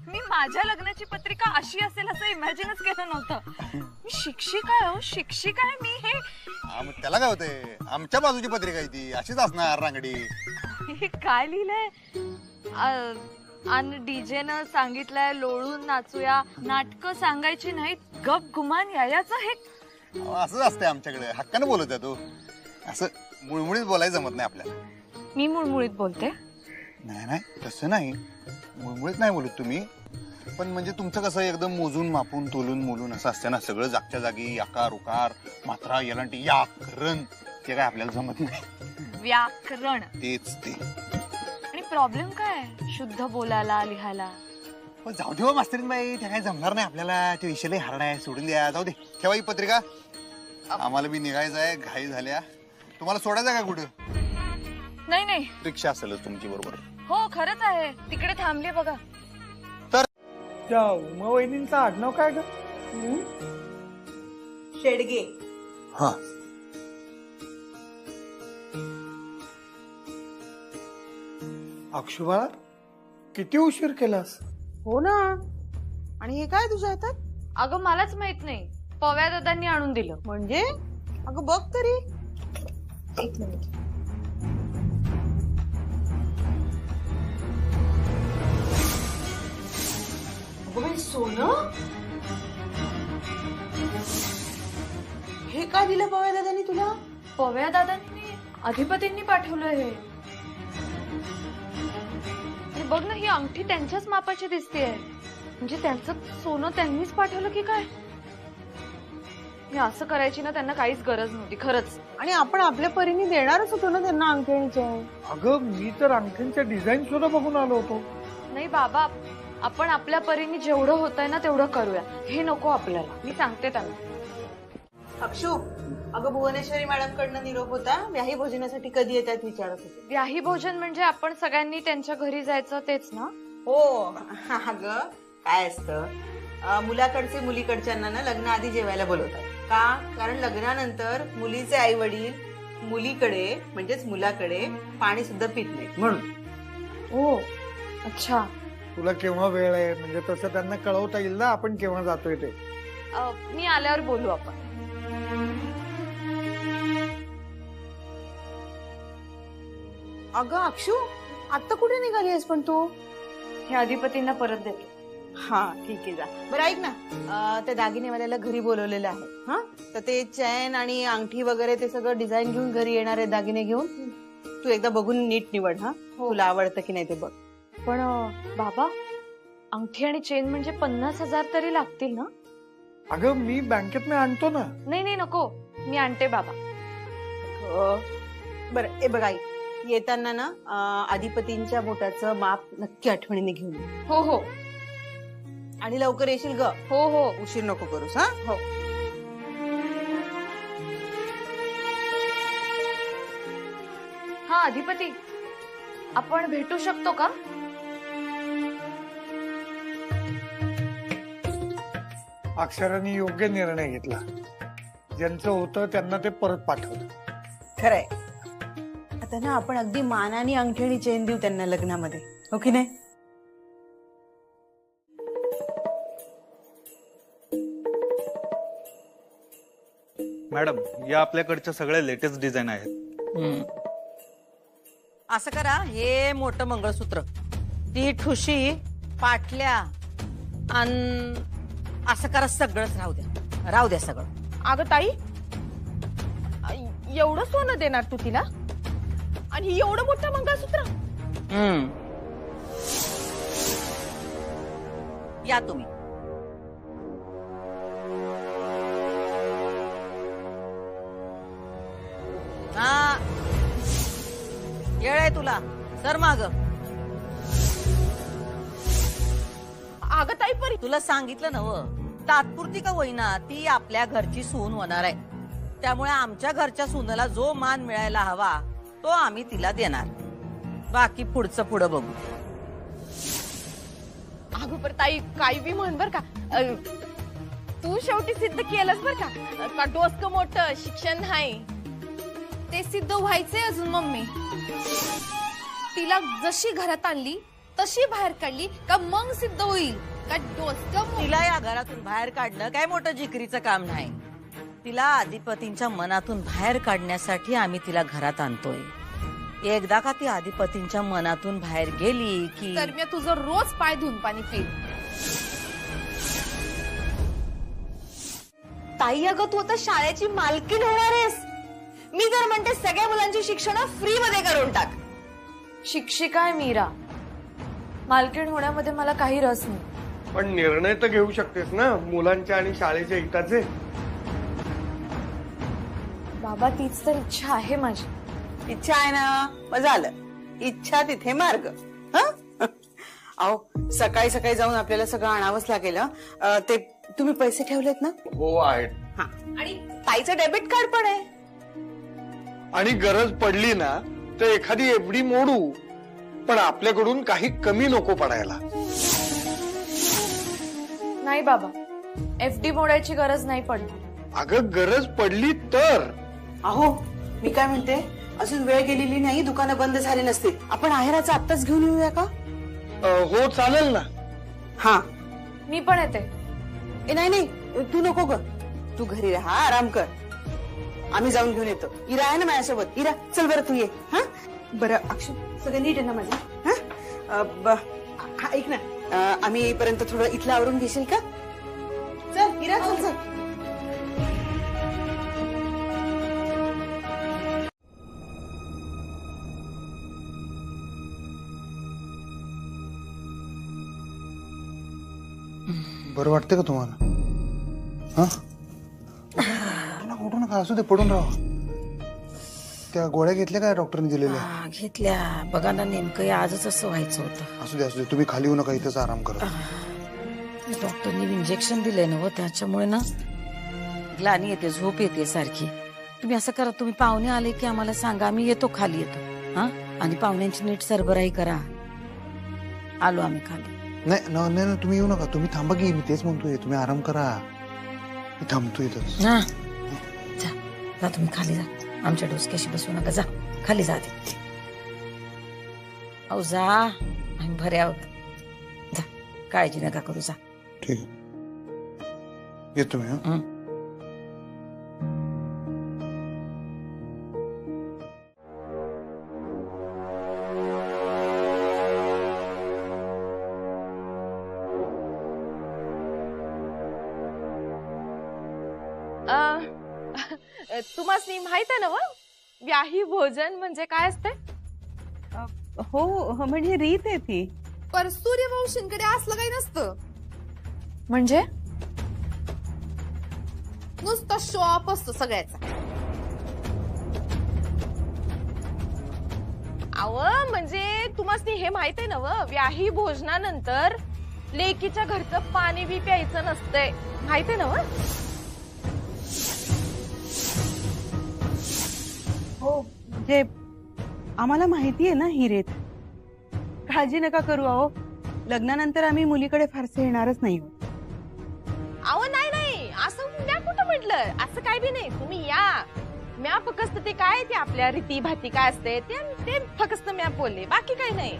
मी माझ्या लग्नाची पत्रिका अशी असेल असं इमॅजिनच केलं नव्हतं. मी शिक्षिका आहे हो, शिक्षिका आहे मी. हे त्याला काय होतंय? आमच्या बाजूची पत्रिका आहे ती, अशीच असणार रांगडी. हे काय लिहिलंय? आणि डीजेनं सांगितलंय लोळून नाचूया, नाटकं सांगायची नाहीत, गप गुमान यायचं. हे असंच असतंय आमच्याकडे. हक्कानं बोलत आहे तू. असं मुळमुळीत बोलायचं जमत नाही आपल्याला. मी मुळमुळीत बोलते? नाही नाही, तसं नाही. मुळमुळीत नाही बोलत तुम्ही, पण म्हणजे तुमचं कसं एकदम मोजून मापून तोलून मोलून असं असतं ना, सगळं जागच्या जागी, आकार उकार, मात्रा, यलांटी, व्याकरण, ते काय आपल्याला जमत नाही. व्याकरण तेच ते. आणि प्रॉब्लेम काय? शुद्ध बोलायला, लिहायला. पण जाऊ दे मास्तरीनबाई, ते काय जमणार नाही आपल्याला. ते विषय लय हार्ड आहे, सोडून द्या. जाऊ दे, ठेवा ही पत्रिका. आम्हाला बी निघायचं आहे, घाई झाल्या. तुम्हाला सोडायचं का कुठं? नाही नाही, रिक्षा असेलच तुमची बरोबर. हो खरंच आहे, तिकडे थांबले बघा. त्या उमा वहिनींचं आडनाव काय ग? शेडगे. हा. अक्षुबाळा, किती उशीर केलास? हो ना. आणि हे काय तुझ्या हातात? अगं मलाच माहित नाही, पव्या दादांनी आणून दिलं. म्हणजे अगं बघ तरी. एक मिनिट. अगं बाई, सोनं हे काय दिलं पवाय दादानी तुला? पव्या दादांनी अधिपतींनी पाठवलं हे. हे बघ ना, ही अंगठी त्यांच्याच मापाची दिसतेय. म्हणजे त्यांचं सोनं त्यांनीच पाठवलं की काय? हे असं करायची ना त्यांना काहीच गरज नव्हती खरंच. आणि आपण आपल्या परीने देणारच होतो ना त्यांना अंगठीचे. अगं मी तर अंगठींच्या डिझाईन सुद्धा बघून आलो होतो. नाही बाबा, आपण आपल्या परीने जेवढं होतंय ना तेवढं करूया. हे नको आपल्याला, मी सांगते त्यांना. अक्षू, अगं भुवनेश्वरी मॅडम कडनं निरोप होता. व्याही भोजनासाठी कधी येतात विचारत होते. व्याही भोजन म्हणजे आपण सगळ्यांनी त्यांच्या घरी जायचं तेच ना? हो. अगं काय असतं, मुलाकडचे मुलीकडच्यांना ना लग्नाआधी जेवायला बोलवतात. का? कारण लग्नानंतर मुलीचे आई वडील मुलीकडे म्हणजेच मुलाकडे पाणी सुद्धा पित नाही म्हणून. हो, अच्छा. तुला केव्हा वेळ आहे म्हणजे तसं त्यांना कळवता येईल ना आपण केव्हा जातोय ते. मी आल्यावर बोलू आपण. अगं अक्षू, आता कुठे निघाली आहेस पण तू? हे अधिपतींना परत देतो. हा ठीक आहे, जा. बरं ऐक ना, त्या दागिनेवाल्याला घरी बोलवलेलं आहे. हा, तर ते चैन आणि अंगठी वगैरे ते सगळं डिझाईन घेऊन घरी येणार आहे दागिने घेऊन. तू एकदा बघून नीट निवड. हा, तुला आवडतं की नाही ते बघ. पण बाबा, अंगठी आणि चेन म्हणजे 50,000 तरी लागतील ना? अगं मी बँकेत आणतो ना. नाही नाही नको, मी आणते बाबा. बरं ए बघ आई, येताना ना अधिपतींच्या बोटाचं माप नक्की आठवणीने घेऊन ये. हो हो. आणि लवकर येशील ग. हो हो. उशीर नको करूस. हा हो. हा अधिपती, आपण भेटू शकतो का? अक्षरांनी योग्य निर्णय घेतला. ज्यांचं होतं त्यांना ते परत पाठवलं. खरंय. आता ना आपण अगदी मानाने अंगठी आणि चेन देऊ त्यांना लग्नामध्ये, हो की नाही? मॅडम, या आपल्याकडच्या सगळ्या लेटेस्ट डिझाईन आहेत. असं करा, हे मोठं मंगळसूत्र, ती ठुशी, पाटल्या, आणि असं करा, सगळंच राहू द्या. राहू द्या सगळं. अगं ताई, एवढं सोनं देणार तू तिला? आणि एवढं मोठं मंगळसूत्र? या तुम्ही. हा, येळ आहे तुला, सर माग. अगं ताई, परी तुला सांगितलं नव, तात्पुरती का होईना ती आपल्या घरची सून होणार आहे. त्यामुळे आमच्या घरच्या सूनला जो मान मिळायला हवा तो आम्ही तिला देणार. बाकी पुढचं पुढं बघू. अगं पर ताई, काही बी म्हण बर का, तू शेवटी सिद्ध केलंस बर का डोसकं मोठं शिक्षण नाही ते सिद्ध व्हायचंय अजून. मम्मी तिला जशी घरात आणली तशी बाहेर काढली का मग सिद्ध होईल का डोसकं तिला या घरातून बाहेर काढणं काय मोठं जिकरीचं काम नाही. तिला अधिपतींच्या मनातून बाहेर काढण्यासाठी आम्ही तिला घरात आणतोय. एकदा का ती अधिपतींच्या मनातून बाहेर गेली की तर मी तुझं रोज पाय धुवून पाणी पिईल. ताई, अगं तू आता शाळेची मालकीण होणार आहेस. मी तर म्हणते सगळ्या मुलांची शिक्षण फ्री मध्ये करून टाक. शिक्षिका आहे मीरा, मालकीण होण्यामध्ये मला काही रस नाही. पण निर्णय तर घेऊ शकतेस ना मुलांच्या आणि शाळेच्या हिताचे. बाबा, तीच तर इच्छा आहे माझी. इच्छा आहे ना, मग झालं. इच्छा तिथे मार्ग. अहो, सकाळी सकाळी जाऊन आपल्याला सगळं आणावंच लागेल. ते तुम्ही पैसे ठेवलेत ना? हो आहेत. हा, आणि ताईचं डेबिट कार्ड पण आहे. आणि गरज पडली ना तर एखादी एफडी मोडू, पण आपल्याकडून काही कमी नको पडायला. नाही बाबा, FD मोडायची गरज नाही पडणार. अगं गरज पडली तर. अहो मी काय म्हणते, अजून वेळ गेलेली नाही, दुकानं बंद झाली नसतील. आपण आहेराचं आत्ताच घेऊन येऊया का? हो चालेल ना. हा मी पण येते. नाही नाही तू नको ग, तू घरी राहा, आराम कर. आम्ही जाऊन घेऊन येतो. इरा आहे ना माझ्यासोबत. इरा चल बरं तू ये. हा बरं अक्षय, सगळं नीट आहे ना माझं? हा ऐक ना, आम्ही येईपर्यंत थोडं इथलं आवरून घेशील का? चल इरा चल चल. बरं वाटतं का तुम्हाला? हा उठू नका, असू दे, पडून राहा. त्या गोळ्या घेतल्या काय डॉक्टरने दिलेल्या? घेतल्या. बघा ना, नेमकं आजच असं व्हायचं होतं. असू दे तुम्ही खाली येऊ नका, इथंच आराम करा. डॉक्टरनी इंजेक्शन दिलंय ना, त्याच्यामुळे ना ग्लानी येते, झोप येते सारखी. तुम्ही असं करा, तुम्ही पाहुणे आले की आम्हाला सांगा, आम्ही येतो, खाली येतो. हा, आणि पाहुण्यांची नीट सरबराई करा. आलो आम्ही खाली. नाही नाही तुम्ही येऊ नका, तुम्ही थांबा की, मी तेच म्हणतोय, तुम्ही आराम करा. मी थांबतो इथंच. हा जा तुम्ही खाली जा, आमच्या डोसक्याशी बसू नका, जा खाली जा. अहो जा, आम्ही भरे आहोत. जा, काळजी नका करू, जा. ठीक आहे, येतो मी. हा तुम्हाला माहित आहे ना व्याही भोजन म्हणजे काय असते? हो म्हणजे रीत आहे ती. पर सूर्यवंशींकडे असलं काही नसतं. म्हणजे नुसतं शॉप असतो सगळ्याचा. अव म्हणजे तुम्हाला हे माहित आहे ना व्याही भोजनानंतर लेकीच्या घरचं पाणी बी प्यायचं नसतंय, माहित आहे ना? हो म्हणजे आम्हाला माहिती आहे ना ही रीत. काळजी नका करू. अहो लग्नानंतर आम्ही मुलीकडे फारसे येणारच नाही. अहो नाही नाही, असं म्या कुठं म्हटलं, असं काय बी नाही. तुम्ही या, म्या फक्त ते काय ते आपल्या रीती भाती काय असते ते फक्त म्या बोलले, बाकी काही नाही.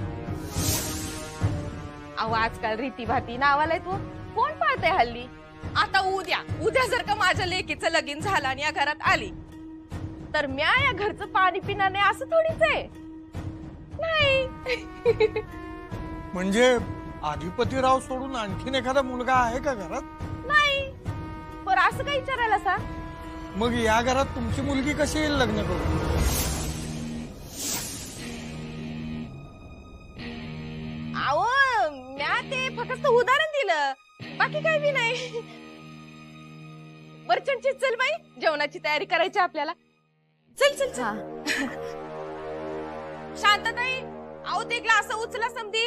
अहो आजकाल रीती भाती नावाला तो कोण पाळतंय हल्ली. आता उद्या जर का माझ्या लेकीचं लगीन झालं आणि या घरात आली तर म्या या घरचं पाणी पिणार नाही असं थोडीच आहे. नाही म्हणजे अधिपतीराव सोडून आणखीन एखादा मुलगा आहे का घरात? नाही. पर असं काही विचारायला सा, मग या घरात तुमची मुलगी कशी येईल लग्न करून? अहो म्या ते फक्त उदाहरण दिलं, बाकी काही बी नाही. बरचणची चल बाई, जेवणाची तयारी करायची आपल्याला. चल चल चल. शांतताई, अहो ते ग्लास उचला समधी.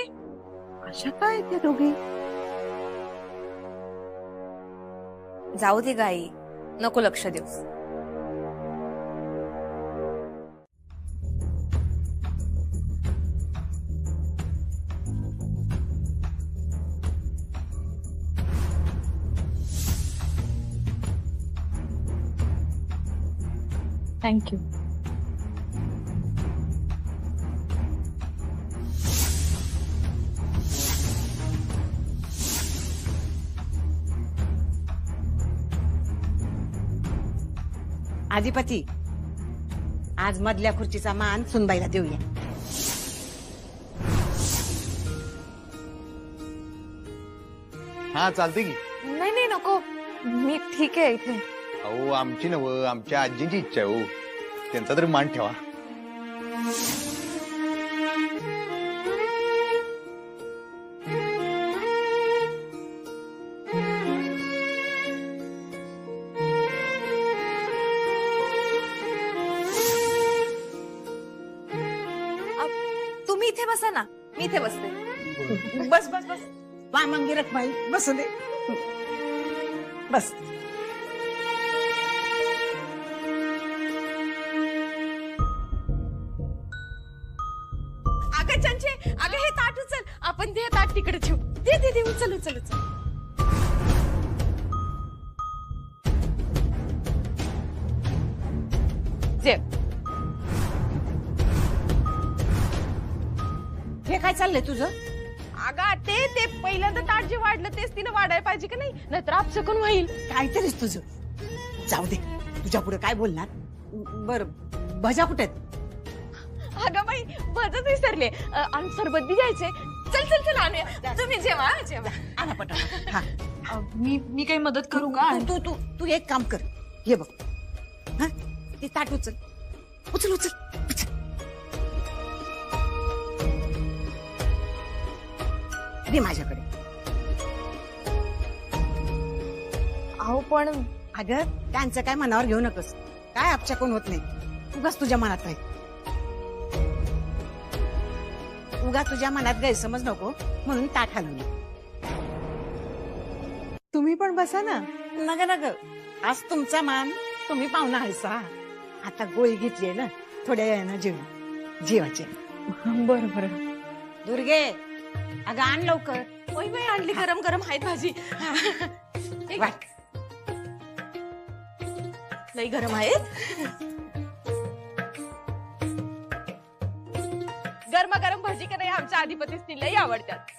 अशा काय त्या दोघी? जाऊ दे गाई, नको लक्ष देऊस. थँक्यू. अधिपती, आज मधल्या खुर्चीचा मान सुनबाईला देऊया. हा चालते की. नाही नाही नको, मी ठीक आहे इथे. अहो आमची नव, आमच्या आजींची इच्छा आहे. हो त्यांचा तरी मान ठेवा. तुम्ही इथे बसा ना, मी इथे बसते. बस बस बस, वामांगी रखमाई बस दे, बस. चंचे अगं हे ताट उचल आपण ते ताट तिकडे ठेवू दे दे दे उचल उचल उचल जे हे काय चाललंय तुझं? अगं ते पहिल्यांदा ताट जे वाढलं तेच तिने वाढायला पाहिजे की नाही नाहीतर आपसकून होईल काहीतरीच तुझं. जाऊ दे, तुझ्या पुढे काय बोलणार. बर भजा कुठे आहेत? अगं बाई भजत विसरले आणि सरबत बी घ्यायचे चल चल चल आणूया तुम्ही जेवा जेवा आणा पटापट. हा मी काही मदत करू का? तू तू तू एक काम कर, हे बघ. हा ते ताट उचल उचल उचल उचल. दे माझ्याकडे. अहो पण अगं त्यांचं काय मनावर घेऊ नकोस. काय आपच्या कोण होत नाही. उगाच तुझ्या मनात नाही. उगा तुझ्या मनात गैरसमज नको म्हणून ताट हलवली. तुम्ही पण बसा ना. नग नग आज तुमचा मान, तुम्ही पाहुणा आहेसा. आता गोळी घेतली ना, थोड्या वेळानं जेवायचे. बरं बरं. दुर्गे अगं आण लवकर. ओय बाई आणली गरम गरम आहे भाजी वाट. लई गरम आहे गरमागरम भाजी का नाही आमच्या अधिपतीस लई आवडतात